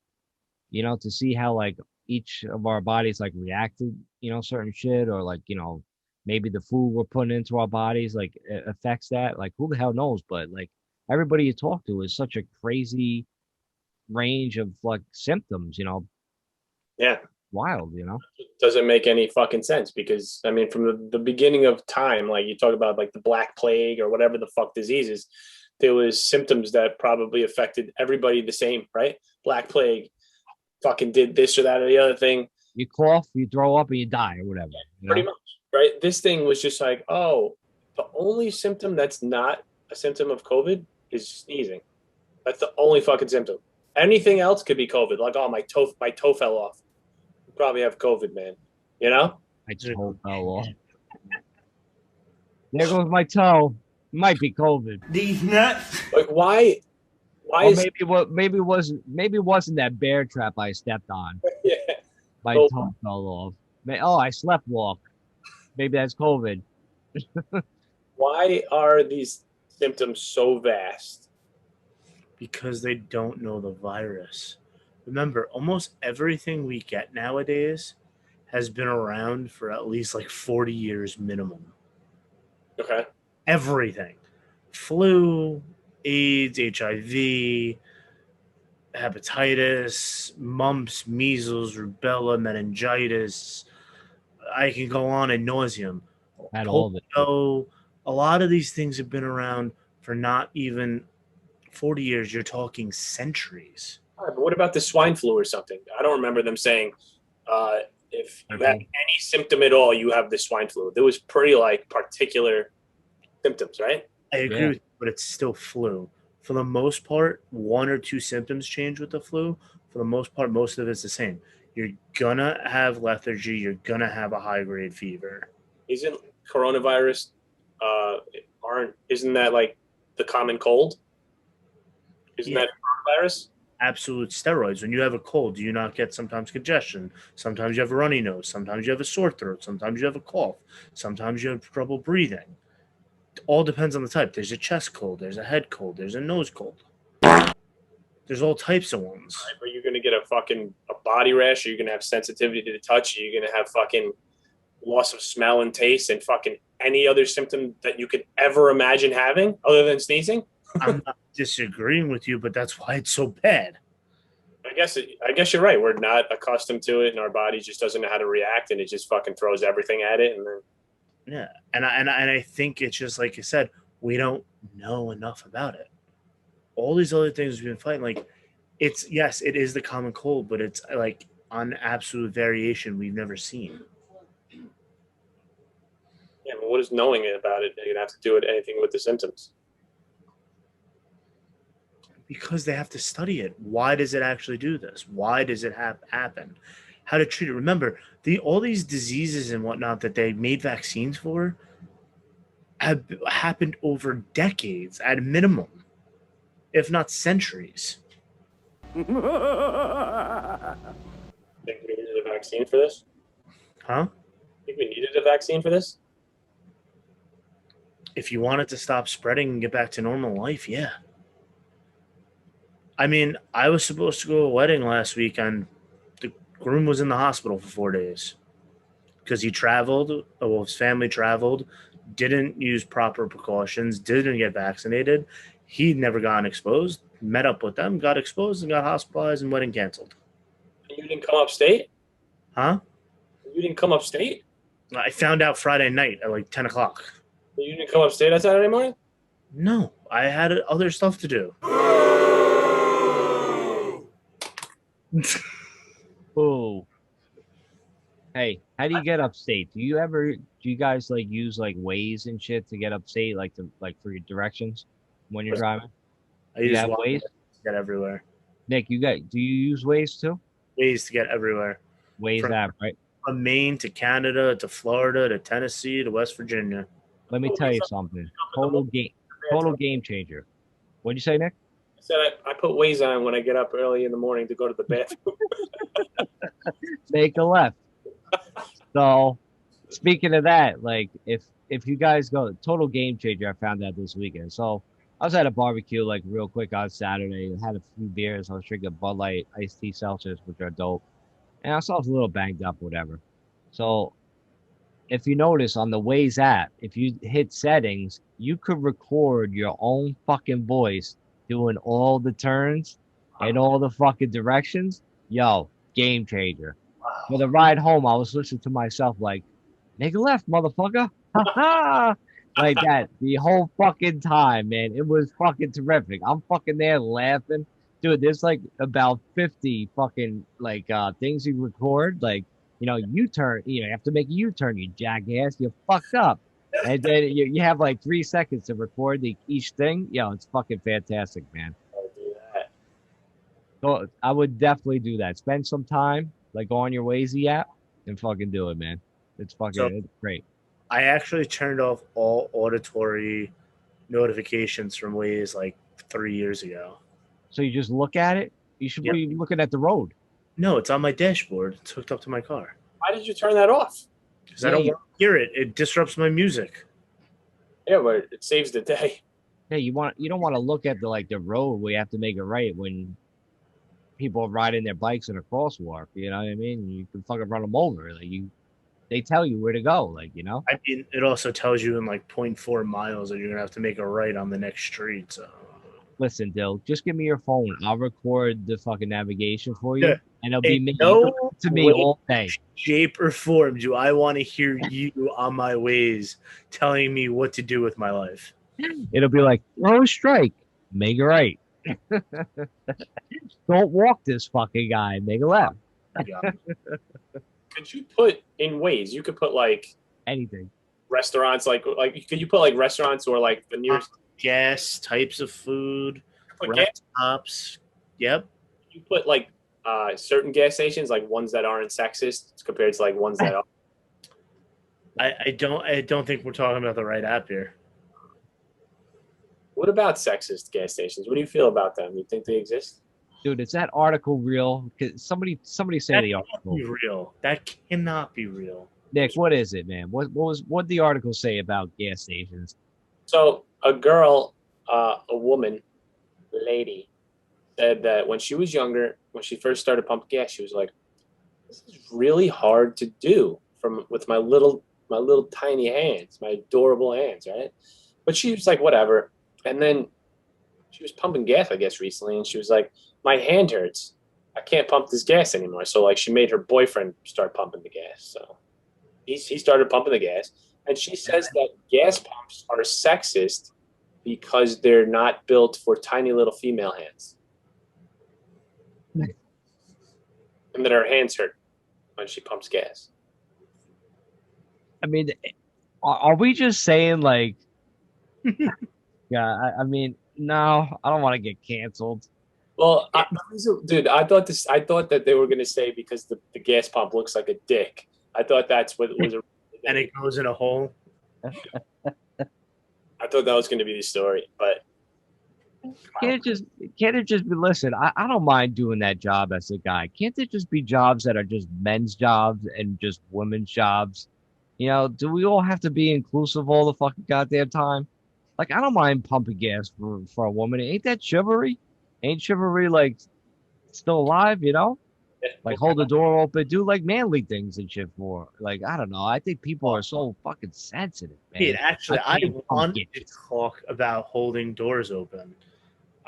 to see how like each of our bodies like react to, certain shit or like, maybe the food we're putting into our bodies like affects that. Like who the hell knows? But like everybody you talk to is such a crazy range of like symptoms, Yeah. Wild, Doesn't make any fucking sense because I mean, from the beginning of time, like you talk about like the Black Plague or whatever the fuck diseases, there was symptoms that probably affected everybody the same, right? Black Plague fucking did this or that or the other thing. You cough, you throw up, and you die or whatever. Pretty much, right? This thing was just like, oh, the only symptom that's not a symptom of COVID is sneezing. That's the only fucking symptom. Anything else could be COVID. Like, oh, my toe fell off. You probably have COVID, man. My toe fell off. There goes my toe. Might be COVID. These nuts. Like, why? Or maybe it wasn't that bear trap I stepped on. Yeah. My toe fell off. I slept walk. Maybe that's COVID. Why are these symptoms so vast? Because they don't know the virus. Remember, almost everything we get nowadays has been around for at least like 40 years minimum. Okay. Everything. Flu, AIDS, HIV, hepatitis, mumps, measles, rubella, meningitis. I can go on ad nauseum. Had all of it. Polio, A lot of these things have been around for not even 40 years. You're talking centuries. All right, but what about the swine flu or something? I don't remember them saying if you have any symptom at all, you have the swine flu. There was pretty like particular symptoms, right? I agree with you, but it's still flu. For the most part, 1 or 2 symptoms change with the flu. For the most part, most of it's the same. You're gonna have lethargy. You're gonna have a high grade fever. Isn't coronavirus isn't that like the common cold? Isn't that coronavirus? Absolute steroids. When you have a cold, do you not get sometimes congestion? Sometimes you have a runny nose. Sometimes you have a sore throat. Sometimes you have a cough. Sometimes you have trouble breathing. It all depends on the type. There's a chest cold. There's a head cold. There's a nose cold. There's all types of ones. Right, but you're gonna get a body rash, or you're gonna have sensitivity to the touch, or you're gonna have fucking loss of smell and taste, and fucking any other symptom that you could ever imagine having other than sneezing. I'm not disagreeing with you, but that's why it's so bad. I guess you're right. We're not accustomed to it, and our body just doesn't know how to react, and it just fucking throws everything at it. And then Yeah, and I think it's just like you said, we don't know enough about it. All these other things we've been fighting, like it's yes, it is the common cold, but it's like an absolute variation we've never seen. yeah, but what is knowing about it? You're gonna have to do it anything with the symptoms. Because they have to study it. Why does it actually do this? Why does it happen? How to treat it? Remember, all these diseases and whatnot that they made vaccines for have happened over decades at a minimum, if not centuries. Think we needed a vaccine for this? Huh? Think we needed a vaccine for this? If you want it to stop spreading and get back to normal life, yeah. I mean, I was supposed to go to a wedding last week, and the groom was in the hospital for 4 days because he traveled. Well, his family traveled, didn't use proper precautions, didn't get vaccinated. He'd never gotten exposed. Met up with them, got exposed, and got hospitalized, and wedding canceled. You didn't come upstate? Huh? You didn't come upstate? I found out Friday night at like 10 o'clock. You didn't come upstate on Saturday morning? No, I had other stuff to do. Oh. Hey, how do you get upstate? Do you guys like use like WAZE and shit to get upstate, like for your directions when you're driving? I use have WAZE to get everywhere. Nick, do you use WAZE too? WAZE to get everywhere. WAZE app, right? From Maine to Canada to Florida to Tennessee to West Virginia. Let me tell you something. Total game changer. What'd you say, Nick? I said I put WAZE on when I get up early in the morning to go to the bathroom. Make a left. So, speaking of that, like if you guys go, total game changer, I found out this weekend. So I was at a barbecue like real quick on Saturday. I had a few beers. I was drinking Bud Light, iced tea, seltzers, which are dope. And I was a little banged up, whatever. So if you notice on the WAZE app, if you hit settings, you could record your own fucking voice doing all the turns and all the fucking directions. Yo, game changer. For the ride home, I was listening to myself like, make a left, motherfucker. Ha ha. Like that the whole fucking time, man. It was fucking terrific. I'm fucking there laughing. Dude, there's like about 50 fucking like things you record. Like, you know, U-turn, you have to make a U-turn, you jackass. You're fucked up. And then you have like 3 seconds to record each thing. Yo, it's fucking fantastic, man. I'll do that. So I would definitely do that. Spend some time, like go on your WAZE app and fucking do it, man. It's it's great. I actually turned off all auditory notifications from WAZE like 3 years ago. So you just look at it? You should be looking at the road. No, it's on my dashboard. It's hooked up to my car. Why did you turn that off? Because I don't want to hear it. It disrupts my music. Yeah, but it saves the day. Yeah, you don't want to look at the road where you have to make it right when people are riding their bikes in a crosswalk. You know what I mean? You can fucking run them over. They tell you where to go. I mean, it also tells you in like 0.4 miles that you're gonna have to make a right on the next street. So listen, Dill, just give me your phone. I'll record the fucking navigation for you, and it'll be In me no to me way, all day. shape, or form do I want to hear you on my ways telling me what to do with my life. It'll be like, oh, strike, make it right. Don't walk this fucking guy, make a left. Yeah. Could you put in ways? You could put like Anything. restaurants, like could you put like restaurants or like the nearest Gas, types of food, put rest gas? stops. Yep. You put like certain gas stations, like ones that aren't sexist compared to like ones that are. I don't think we're talking about the right app here. What about sexist gas stations? What do you feel about them? You think they exist? Dude, is that article real? Somebody say That the cannot article. be real. That cannot be real. Nick, what is it, man? What did the article say about gas stations? So a girl, a woman, lady, said that when she was younger, when she first started pumping gas, she was like, "This is really hard to do with my little tiny hands, my adorable hands, right?" But she was like, "Whatever." And then she was pumping gas, I guess, recently, and she was like, "My hand hurts. I can't pump this gas anymore." So like, she made her boyfriend start pumping the gas. So he started pumping the gas, and she says that gas pumps are sexist because they're not built for tiny little female hands, and that her hands hurt when she pumps gas. I mean, are we just saying like, yeah? I mean, no, I don't want to get canceled. Well, dude, I thought that they were gonna say because the gas pump looks like a dick. I thought that's what it was. And it goes in a hole. I thought that was going to be the story, but Can't it just be? Listen, I don't mind doing that job as a guy. Can't there just be jobs that are just men's jobs and just women's jobs? You know, do we all have to be inclusive all the fucking goddamn time? Like, I don't mind pumping gas for a woman. Ain't that chivalry? Ain't chivalry like still alive? You know, like hold the door open, do like manly things and shit for. Like, I don't know. I think people are so fucking sensitive, man. Dude, actually, I can't want pump to talk about holding doors open.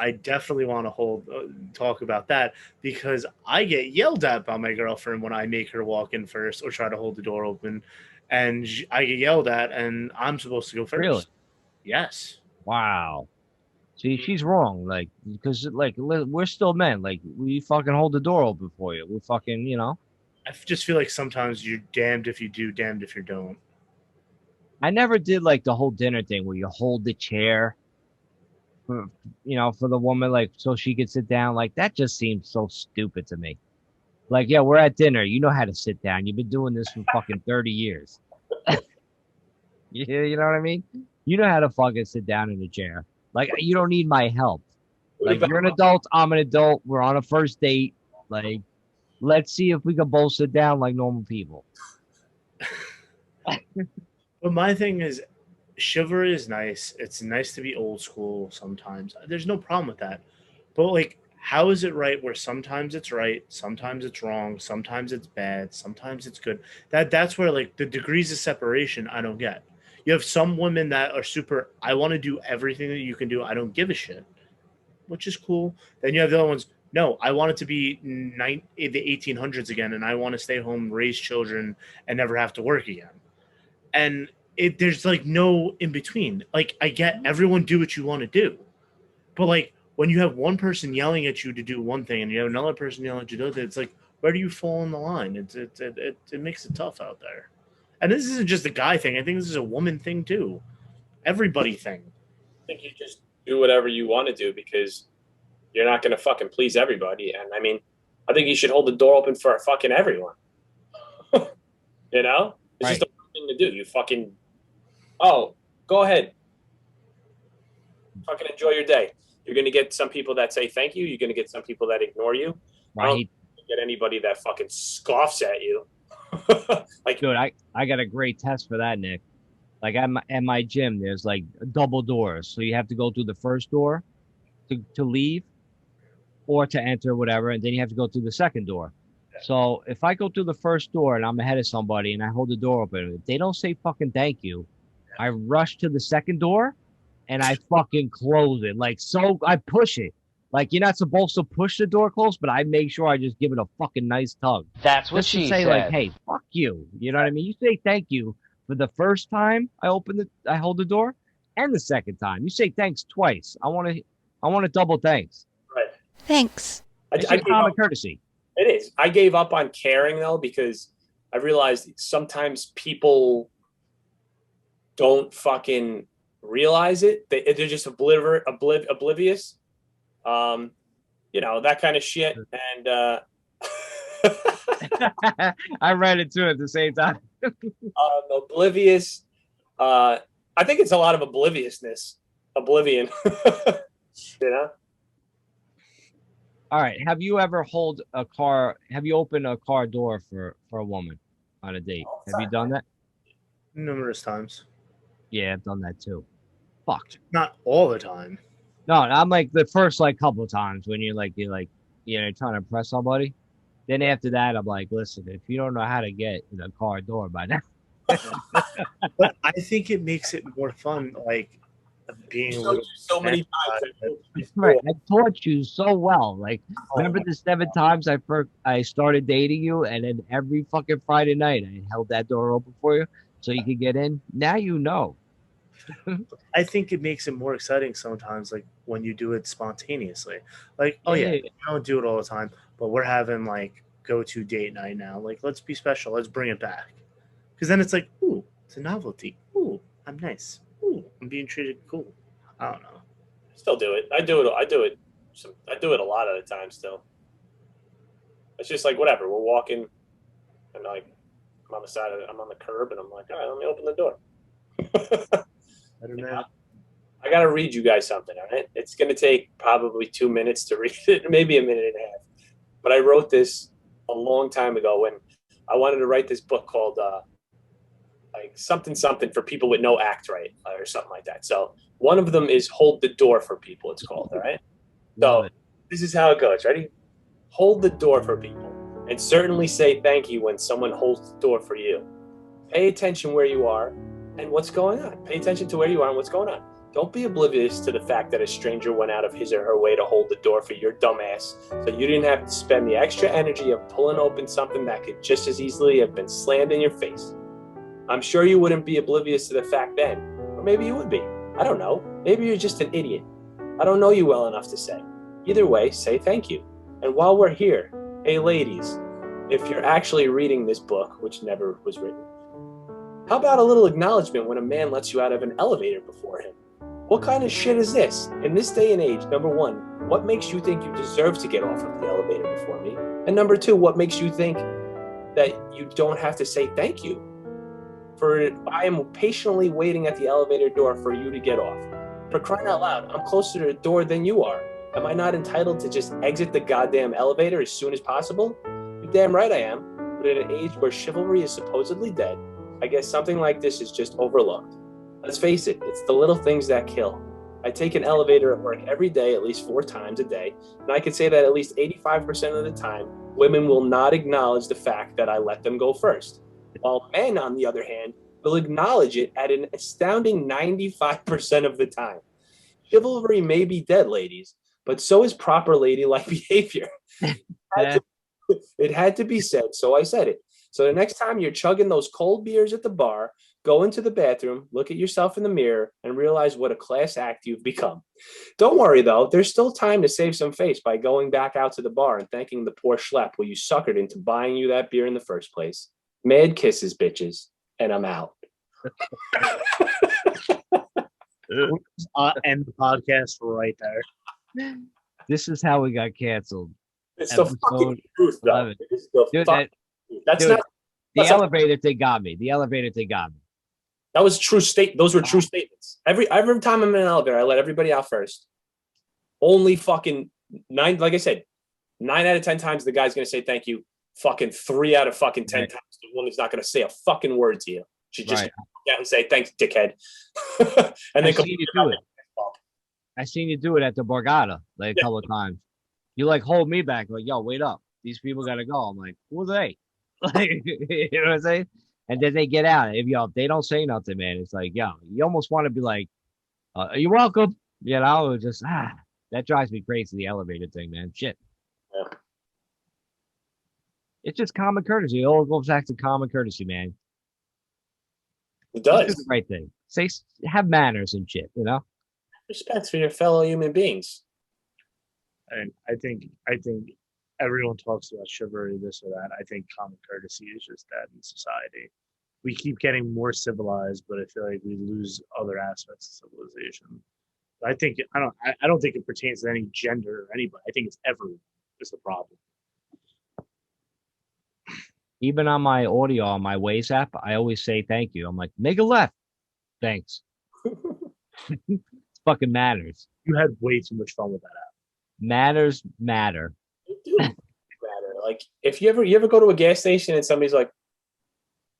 I definitely want to talk about that because I get yelled at by my girlfriend when I make her walk in first or try to hold the door open, and I get yelled at, and I'm supposed to go first. Really? Yes. Wow. See, she's wrong. Like, because like we're still men. Like, we fucking hold the door open for you. We fucking, you know. I just feel like sometimes you're damned if you do, damned if you don't. I never did like the whole dinner thing where you hold the chair, for, you know, for the woman, like so she could sit down. Like, that just seems so stupid to me. Like, yeah, we're at dinner. You know how to sit down. You've been doing this for fucking 30 years. You know what I mean? You know how to fucking sit down in a chair. Like, you don't need my help. Like, you're an adult, I'm an adult, we're on a first date. Like, let's see if we can both sit down like normal people. But my thing is, chivalry is nice. It's nice to be old school sometimes. There's no problem with that. But, like, how is it right where sometimes it's right, sometimes it's wrong, sometimes it's bad, sometimes it's good? That's where, like, the degrees of separation I don't get. You have some women that are super, I want to do everything that you can do. I don't give a shit, which is cool. Then you have the other ones, no, I want it to be the 1800s again, and I want to stay home, raise children, and never have to work again. And there's, like, no in between. Like, I get everyone do what you want to do. But, like, when you have one person yelling at you to do one thing and you have another person yelling at you to do other, it's like, where do you fall in the line? It makes it tough out there. And this isn't just a guy thing. I think this is a woman thing too. Everybody thing. I think you just do whatever you want to do because you're not going to fucking please everybody. And I mean, I think you should hold the door open for fucking everyone. You know? It's just the right thing to do. You fucking, oh, go ahead. Fucking enjoy your day. You're going to get some people that say thank you. You're going to get some people that ignore you. Right. I don't get anybody that fucking scoffs at you. Like, dude, I got a great test for that, Nick. Like, at my gym, there's like double doors. So you have to go through the first door to leave or to enter, whatever. And then you have to go through the second door. So if I go through the first door and I'm ahead of somebody and I hold the door open, if they don't say fucking thank you, I rush to the second door and I fucking close it. Like, so I push it. Like you're not supposed to push the door closed, but I make sure I just give it a fucking nice tug. That's what Just to she say, said. like, hey, fuck you. You know what I mean? You say thank you for the first time I hold the door, and the second time. You say thanks twice. I want to double thanks. Right. Thanks. It's just common courtesy. It is. I gave up on caring though because I realized sometimes people don't fucking realize it. They're just oblivious. You know, that kind of shit. And I read it too at the same time. Oblivious. I think it's a lot of obliviousness. Oblivion. You know? All right. Have you ever have you opened a car door for a woman on a date? Have you done that? Numerous times. Yeah, I've done that too. Fucked. Not all the time. No, I'm like the first couple of times when you're trying to impress somebody. Then after that, I'm like, listen, if you don't know how to get in a car door by now. But I think it makes it more fun, like being so many times. Right, I taught you so well. Like, remember the 7 times I started dating you, and then every fucking Friday night I held that door open for you so you could get in. Now you know. I think it makes it more exciting sometimes, like when you do it spontaneously. Like, oh yeah, we don't do it all the time, but we're having like go-to date night now. Like, let's be special. Let's bring it back. Because then it's like, ooh, it's a novelty. Ooh, I'm nice. Ooh, I'm being treated cool. I don't know. Still do it. I do it a lot of the time still. It's just like whatever. We're walking, and like I'm on the curb, and I'm like, all right, let me open the door. I don't know. I gotta read you guys something. All right, it's gonna take probably 2 minutes to read it, maybe a minute and a half. But I wrote this a long time ago when I wanted to write this book called like something for people with no act right or something like that. So one of them is hold the door for people. It's called. All right. So this is how it goes. Ready? Hold the door for people, and certainly say thank you when someone holds the door for you. Pay attention where you are and what's going on. Pay attention to where you are and what's going on. Don't be oblivious to the fact that a stranger went out of his or her way to hold the door for your dumb ass, so you didn't have to spend the extra energy of pulling open something that could just as easily have been slammed in your face. I'm sure you wouldn't be oblivious to the fact then, or maybe you would be. I don't know. Maybe you're just an idiot. I don't know you well enough to say. Either way, say thank you. And while we're here, hey ladies, if you're actually reading this book, which never was written, how about a little acknowledgement when a man lets you out of an elevator before him? What kind of shit is this? In this day and age, number one, what makes you think you deserve to get off of the elevator before me? And number two, what makes you think that you don't have to say thank you? For I am patiently waiting at the elevator door for you to get off. For crying out loud, I'm closer to the door than you are. Am I not entitled to just exit the goddamn elevator as soon as possible? You're damn right I am. But at an age where chivalry is supposedly dead, I guess something like this is just overlooked. Let's face it, it's the little things that kill. I take an elevator at work every day, at least 4 times a day, and I could say that at least 85% of the time, women will not acknowledge the fact that I let them go first. While men, on the other hand, will acknowledge it at an astounding 95% of the time. Chivalry may be dead, ladies, but so is proper ladylike behavior. It had to be said, so I said it. So the next time you're chugging those cold beers at the bar, go into the bathroom, look at yourself in the mirror, and realize what a class act you've become. Don't worry, though. There's still time to save some face by going back out to the bar and thanking the poor schlep who you suckered into buying you that beer in the first place. Mad kisses, bitches. And I'm out. End the podcast right there. This is how we got canceled. It's the fucking truth, though. It's the Dude, fucking truth. That's dude, not the elevator thing got me. The elevator thing got me. That was true those were true statements. Every time I'm in an elevator, I let everybody out first. Only fucking 9, like I said, 9 out of 10 times the guy's gonna say thank you. Fucking 3 out of fucking 10 times the woman's not gonna say a fucking word to you. She just get out and say thanks, dickhead. And then you do it. I seen you do it at the Borgata like a couple of times. You like hold me back, like, yo, wait up. These people gotta go. I'm like, who are they? Like, you know what I'm saying? And then they get out. If they don't say nothing, man, it's like, yo, you almost want to be like, you're welcome. You know, just That drives me crazy, the elevator thing, man. Shit. Yeah. It's just common courtesy. It all goes back to common courtesy, man. It Just do does. the right thing. Have manners and shit, you know? Respect for your fellow human beings. And I think everyone talks about chivalry, this or that. I think common courtesy is just dead in society. We keep getting more civilized, but I feel like we lose other aspects of civilization. I don't think it pertains to any gender or anybody. I think it's everyone is the problem. Even on my audio on my WAZE app, I always say thank you. I'm like, make a left. Thanks. It's fucking manners. You had way too much fun with that app. Manners matter. It do matter. Like if you ever go to a gas station and somebody's like,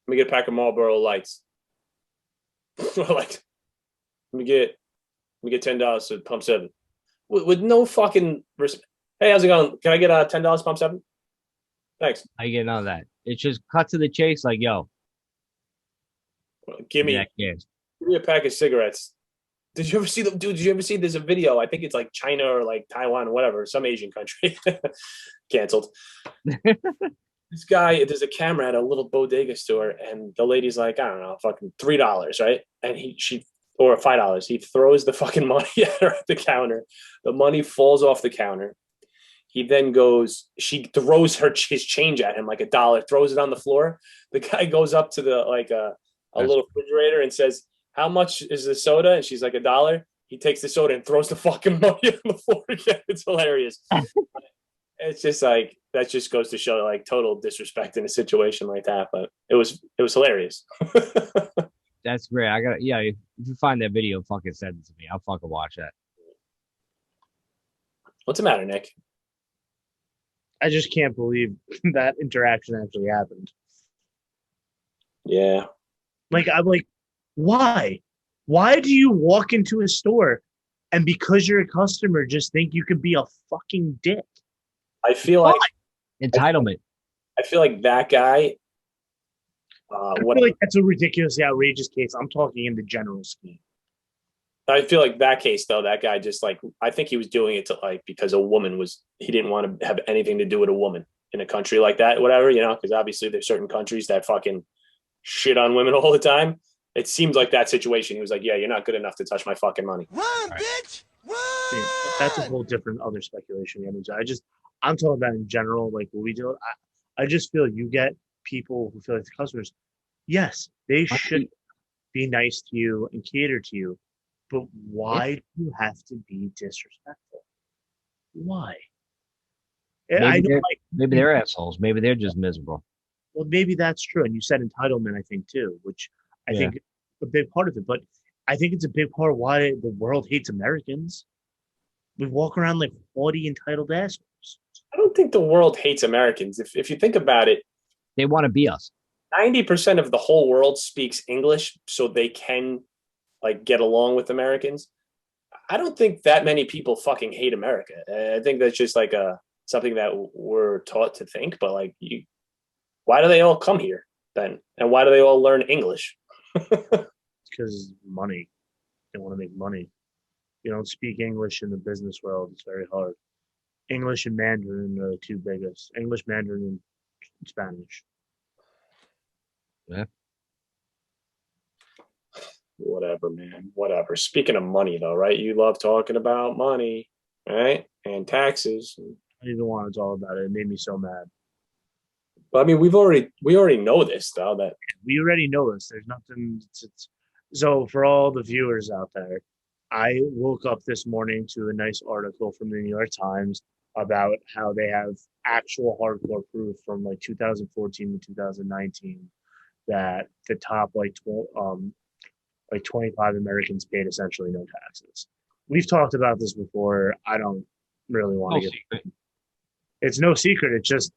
let me get a pack of Marlboro Lights. Like, let me get $10 to pump 7. With no fucking respect. Hey, how's it going? Can I get $10 pump 7? Thanks. I get none of that. It's just cut to the chase, like, yo. Give me a pack of cigarettes. Did you ever see them, dude? Did you ever see there's a video? I think it's like China or like Taiwan or whatever, some Asian country. Canceled. This guy, there's a camera at a little bodega store, and the lady's like, I don't know, fucking $3, right? And or $5. He throws the fucking money at her at the counter. The money falls off the counter. He then she throws his change at him, like $1, throws it on the floor. The guy goes up to the a little refrigerator and says, how much is the soda? And she's like, $1. He takes the soda and throws the fucking money on the floor again. It's hilarious. It's just like, that just goes to show like total disrespect in a situation like that. But it was hilarious. That's great. If you find that video, fucking send it to me. I'll fucking watch that. What's the matter, Nick? I just can't believe that interaction actually happened. Yeah. Like, I'm like, why? Why do you walk into a store and because you're a customer, just think you can be a fucking dick? I feel like entitlement. I feel like that guy. I feel like that's a ridiculously outrageous case. I'm talking in the general scheme. I feel like that case, though, that guy just like, I think he was doing it to like, because he didn't want to have anything to do with a woman in a country like that, whatever, you know, because obviously there's certain countries that fucking shit on women all the time. It seems like that situation. He was like, yeah, you're not good enough to touch my fucking money. Run, bitch! Run! Yeah, that's a whole different other speculation. I'm talking about in general, like what we do. I just feel you get people who feel like the customers, yes, they should be nice to you and cater to you. But why do you have to be disrespectful? Why? Maybe they're assholes. Maybe they're just miserable. Well, maybe that's true. And you said entitlement, I think, too, which I think a big part of it. But I think it's a big part of why the world hates Americans. We walk around like haughty, entitled assholes. I don't think the world hates Americans. If you think about it, they want to be us. 90% of the whole world speaks English, so they can like get along with Americans. I don't think that many people fucking hate America. I think that's just like something that we're taught to think. But like, why do they all come here then? And why do they all learn English? Because money. They want to make money. You don't speak English in the business world. It's very hard. English and Mandarin are the two biggest. English, Mandarin, and Spanish. Yeah. Whatever, man. Whatever. Speaking of money, though, right? You love talking about money, right? And taxes. I didn't want to talk about it. It made me so mad. But I mean, we already know this, though. That we already know this. There's nothing. So for all the viewers out there, I woke up this morning to a nice article from the New York Times about how they have actual hardcore proof from like 2014 to 2019 that the top like 25 Americans paid essentially no taxes. We've talked about this before. I don't really want to get. It's no secret. It's just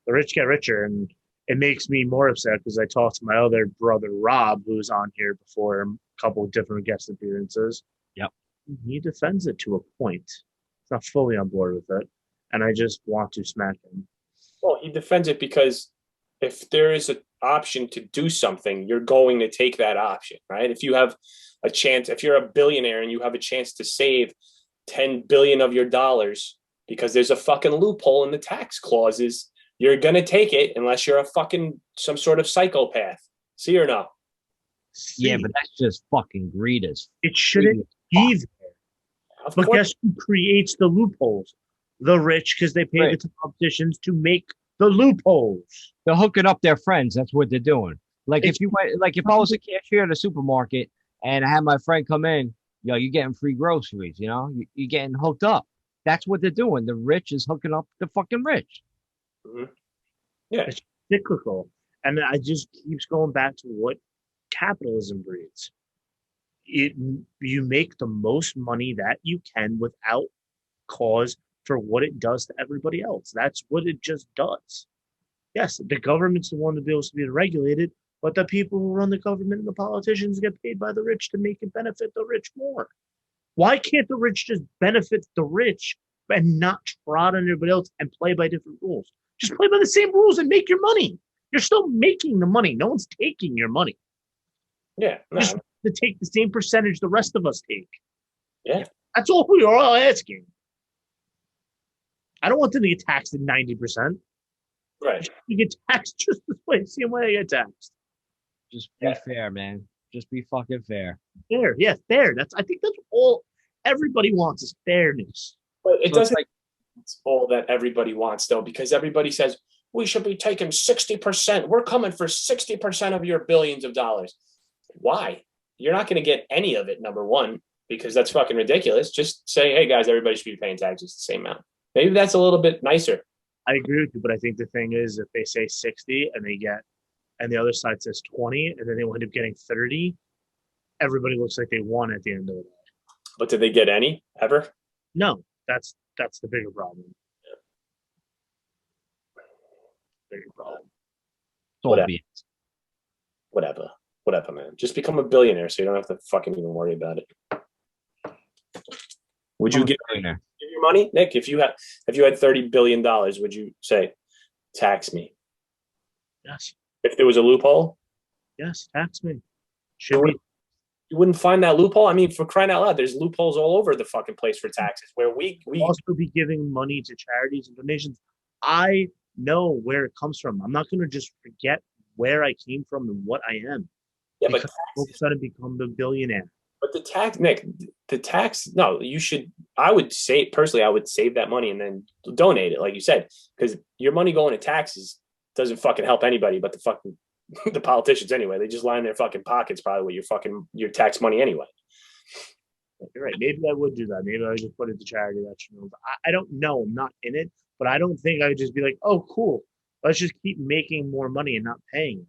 the rich get richer, and it makes me more upset because I talked to my other brother Rob, who's on here before, a couple of different guest appearances. Yep. He defends it to a point. He's not fully on board with it, and I just want to smack him. Well, he defends it because if there is an option to do something, you're going to take that option, right? If you have a chance, if you're a billionaire and you have a chance to save 10 billion of your dollars because there's a fucking loophole in the tax clauses, you're gonna take it unless you're a fucking some sort of psychopath. See or no? Yeah, but that's just fucking greed as It shouldn't be there. Of But course. guess who creates the loopholes? The rich, because they pay the politicians to make the loopholes. they're hooking up their friends. That's what they're doing. Like It's- if you went, like if I was a cashier at a supermarket and I had my friend come in, you're getting free groceries. You're getting hooked up. That's what they're doing. The rich is hooking up the fucking rich. Mhm. Yeah. It's cyclical. And I just keeps going back to what capitalism breeds. You make the most money that you can without cause for what it does to everybody else. That's what it just does. Yes, the government's the one to be able to be regulated, but the people who run the government and the politicians get paid by the rich to make it benefit the rich more. Why can't the rich just benefit the rich and not trot on everybody else and play by different rules? Just play by the same rules and make your money. You're still making the money. No one's taking your money. Yeah. No, Just to take the same percentage the rest of us take. yeah. That's all we are all asking. I don't want them to get taxed at 90%. Right. You get taxed just the same way I get taxed. Just be fair, man. Just be fucking fair. Fair, yeah, fair. I think that's all everybody wants is fairness. But it So it's doesn't. like- It's all that everybody wants, though, because everybody says we should be taking 60%. We're coming for 60% of your billions of dollars. Why? You're not going to get any of it. Number one, because that's fucking ridiculous. Just say, hey guys, everybody should be paying taxes the same amount. Maybe that's a little bit nicer. I agree with you, but I think the thing is if they say 60 and the other side says 20 and then they wind up getting 30, everybody looks like they won at the end of the day. But did they get any ever? No, that's the bigger problem. Bigger problem. It's all Whatever. BS. Whatever, man. Just become a billionaire so you don't have to fucking even worry about it. Would you I'm a give billionaire. your money, Nick? If you had $30 billion, would you say tax me? Yes, If there was a loophole, yes, tax me. Should be. you wouldn't find that loophole. I mean, for crying out loud, there's loopholes all over the fucking place for taxes where we Also be giving money to charities and donations. I know where it comes from. I'm not going to just forget where I came from and what I am. yeah, Because but all of a sudden become the billionaire. But the tax, Nick, no, you should, I would say, personally, I would save that money and then donate it, like you said, because your money going to taxes doesn't fucking help anybody but the fucking, the politicians anyway. They just line their fucking pockets probably with your tax money anyway. You're right. Maybe I would do that. Maybe I would just put it to charity. I don't know. I'm not in it, but I don't think I would just be like, oh, cool. Let's just keep making more money and not paying.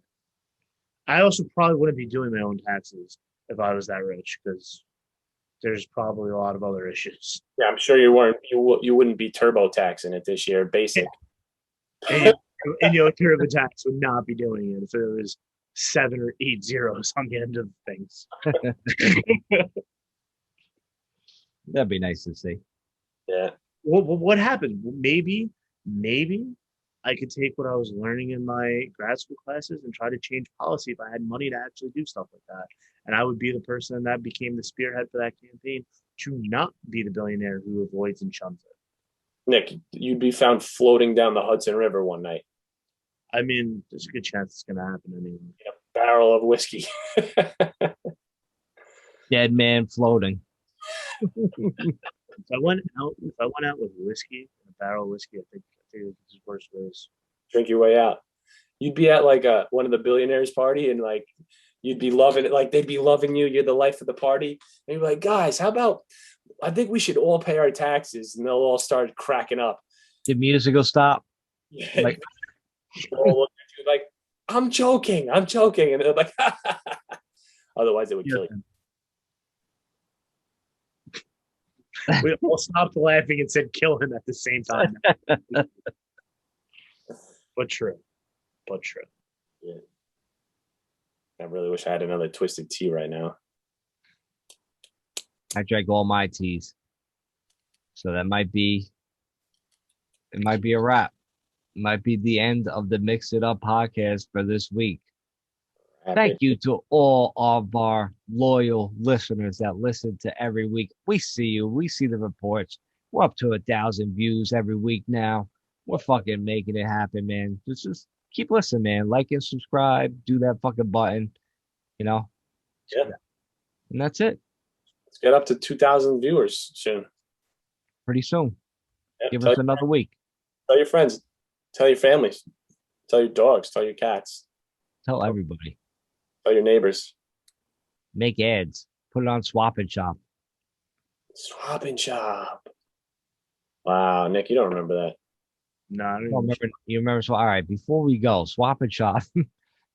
I also probably wouldn't be doing my own taxes if I was that rich because there's probably a lot of other issues. Yeah, I'm sure you wouldn't be turbo taxing it this year, basic. And TurboTax would not be doing it if it was 7 or 8 zeros on the end of things. That'd be nice to see. Yeah. Well, what happened? Maybe I could take what I was learning in my grad school classes and try to change policy if I had money to actually do stuff like that. And I would be the person that became the spearhead for that campaign to not be the billionaire who avoids and shuns it. Nick, you'd be found floating down the Hudson River one night I mean, there's a good chance it's going to happen anyway. in a barrel of whiskey. Dead man floating. If I went out with whiskey, a barrel of whiskey, I think it's worse ways. Drink your way out. You'd be at like one of the billionaires party and like you'd be loving it. Like they'd be loving you. You're the life of the party. And you'd be like, guys, how about, I think we should all pay our taxes. And they'll all start cracking up. The music will stop. Yeah. Like, They'll all look at you like, I'm joking. And they're like, otherwise they would kill you. We all stopped laughing and said kill him at the same time. But true. Yeah. I really wish I had another twisted tea right now. I drank all my teas. So it might be a wrap. It might be the end of the Mix It Up podcast for this week. Thank you to all of our loyal listeners that listen to every week. We see you. We see the reports. We're up to 1,000 views every week now. We're fucking making it happen, man. Just keep listening, man. Like and subscribe. Do that fucking button. You know? Yeah. And that's it. Let's get up to 2,000 viewers soon. Pretty soon. Yeah, Give us another week. Tell your friends. Tell your families. Tell your dogs. Tell your cats. Tell everybody. Tell your neighbors. Make ads. Put it on Swap and Shop. Swap and Shop. Wow, Nick, you don't remember that. No, I don't remember. You remember? So, all right, before we go, Swap and Shop.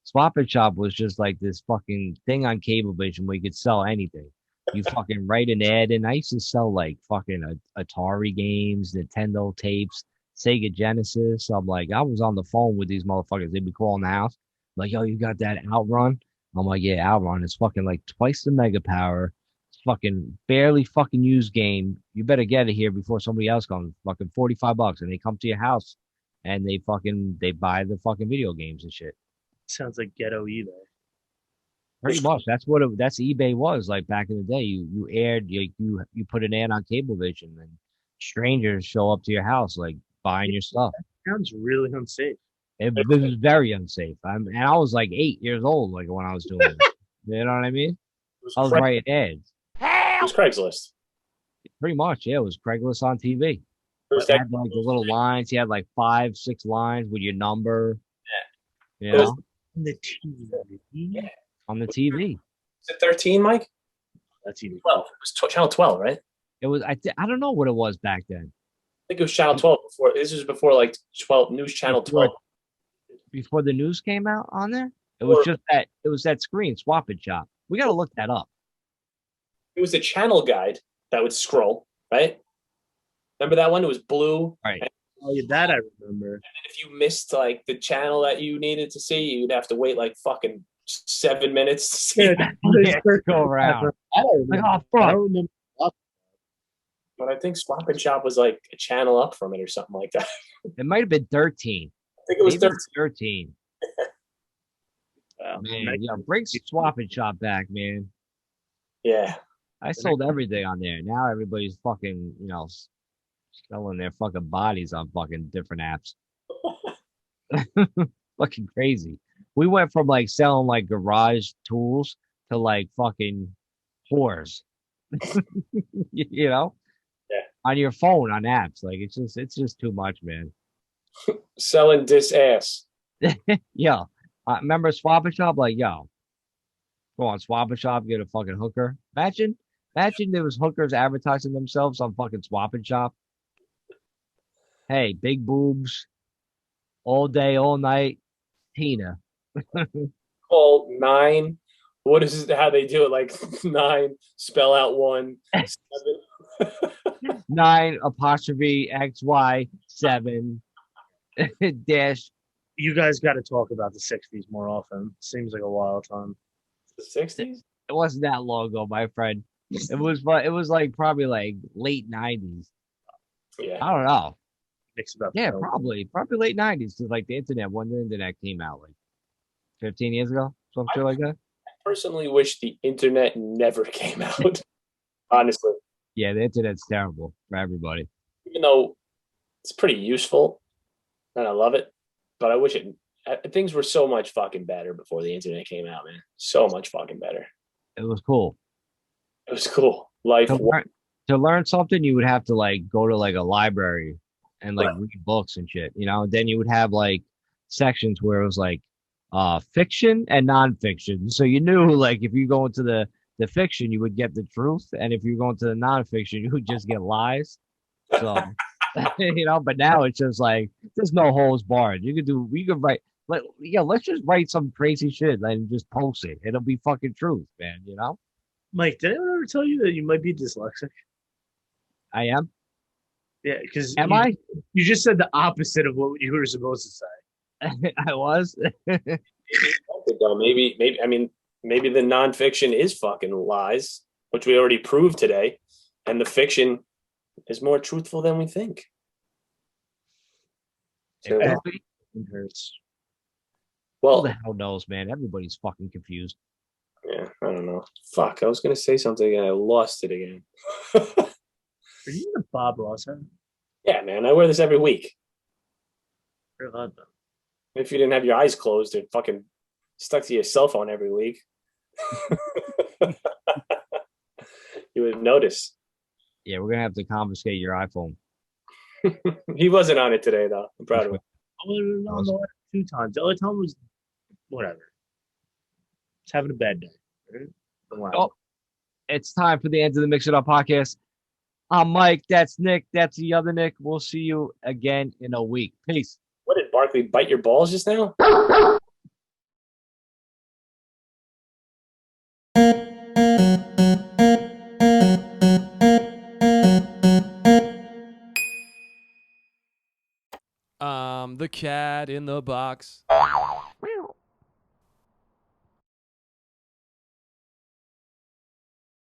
Swap and Shop was just like this fucking thing on Cablevision where you could sell anything. You fucking write an ad, and I used to sell like fucking Atari games, Nintendo tapes, Sega Genesis. I'm like, I was on the phone with these motherfuckers. They'd be calling the house, like, yo, you got that Outrun? I'm like, yeah, Outrun. It's fucking like twice the mega power. It's fucking barely fucking used game. You better get it here before somebody else comes. Fucking $45, and they come to your house, and they buy the fucking video games and shit. Sounds like ghetto eBay. Pretty much. That's what that's eBay was like back in the day. You aired you put an ad on Cablevision, and strangers show up to your house like buying your stuff. That sounds really unsafe. It was very unsafe. And I was like 8 years old, like when I was doing it. You know what I mean? I was writing ads. It was Craigslist. Pretty much, yeah. It was Craigslist on TV. It had like the little lines. He had like 5, 6 lines with your number. Yeah. You know? On the TV. Yeah. On the TV. Is it 13, Mike? That's TV. 12. It was channel 12, right? It was. I don't know what it was back then. I think it was channel 12 before. This was before like 12 news channel 12. Before the news came out on there, it was just that. It was that screen Swap and Shop. We got to look that up. It was a channel guide that would scroll, right? Remember that one? It was blue. Right. Oh, yeah, that I remember. And if you missed like the channel that you needed to see, you'd have to wait like fucking 7 minutes to see. Go around. Like, oh, fuck. But I think Swap and Shop was like a channel up from it or something like that. It might have been 13. I think it was Maybe 13. 13. Man, yeah, bring Swap and Shop back, man. Yeah. I sold everything on there. Now everybody's fucking, selling their fucking bodies on fucking different apps. Fucking crazy. We went from like selling like garage tools to like fucking whores. Yeah. On your phone on apps. Like it's just too much, man. Selling this ass. Yeah. Remember Swap and Shop? Like, yo, go on Swap and Shop, get a fucking hooker. Imagine there was hookers advertising themselves on fucking Swap and Shop. Hey, big boobs, all day, all night, Tina. Call 9. What is it? How they do it? Like 9, spell out 1, 7. 9 apostrophe XY 7 dash. You guys got to talk about the 60s more often. Seems like a wild time. The 60s? It wasn't that long ago, my friend. It was like probably like late 90s. Yeah. I don't know. Mix about Yeah, probably late 90s. Because like the internet came out like 15 years ago, something like that. I personally wish the internet never came out. Honestly. Yeah, the internet's terrible for everybody. Even though it's pretty useful and I love it, but I wish things were so much fucking better before the internet came out, man. So much fucking better. It was cool. It was cool. Life. To learn something, you would have to like go to like a library and like read books and shit, Then you would have like sections where it was like fiction and nonfiction. So you knew like if you go into the fiction, you would get the truth, and if you go into the nonfiction, you would just get lies. So but now it's just like there's no holes barred. We could write let's just write some crazy shit and just post it. It'll be fucking truth, man, Mike, did anyone ever tell you that you might be dyslexic? I am. Yeah, because you just said the opposite of what you were supposed to say. I was. Maybe the nonfiction is fucking lies, which we already proved today, and the fiction is more truthful than we think. So, It hurts. Who Well, the hell knows, man? Everybody's fucking confused. yeah, I don't know. Fuck, I was gonna say something and I lost it again. Are you in a Bob Ross hat? Yeah, man, I wear this every week. Very odd, though. If you didn't have your eyes closed and fucking stuck to your cell phone every week, you would notice. Yeah, we're gonna have to confiscate your iPhone. He wasn't on it today, though. I'm proud of him. I was on the last 2 times. The other time was whatever. Just having a bad day. Right? Wow. Oh, it's time for the end of the Mix It Up podcast. I'm Mike. That's Nick. That's the other Nick. We'll see you again in a week. Peace. What did Barkley bite your balls just now? The cat in the box.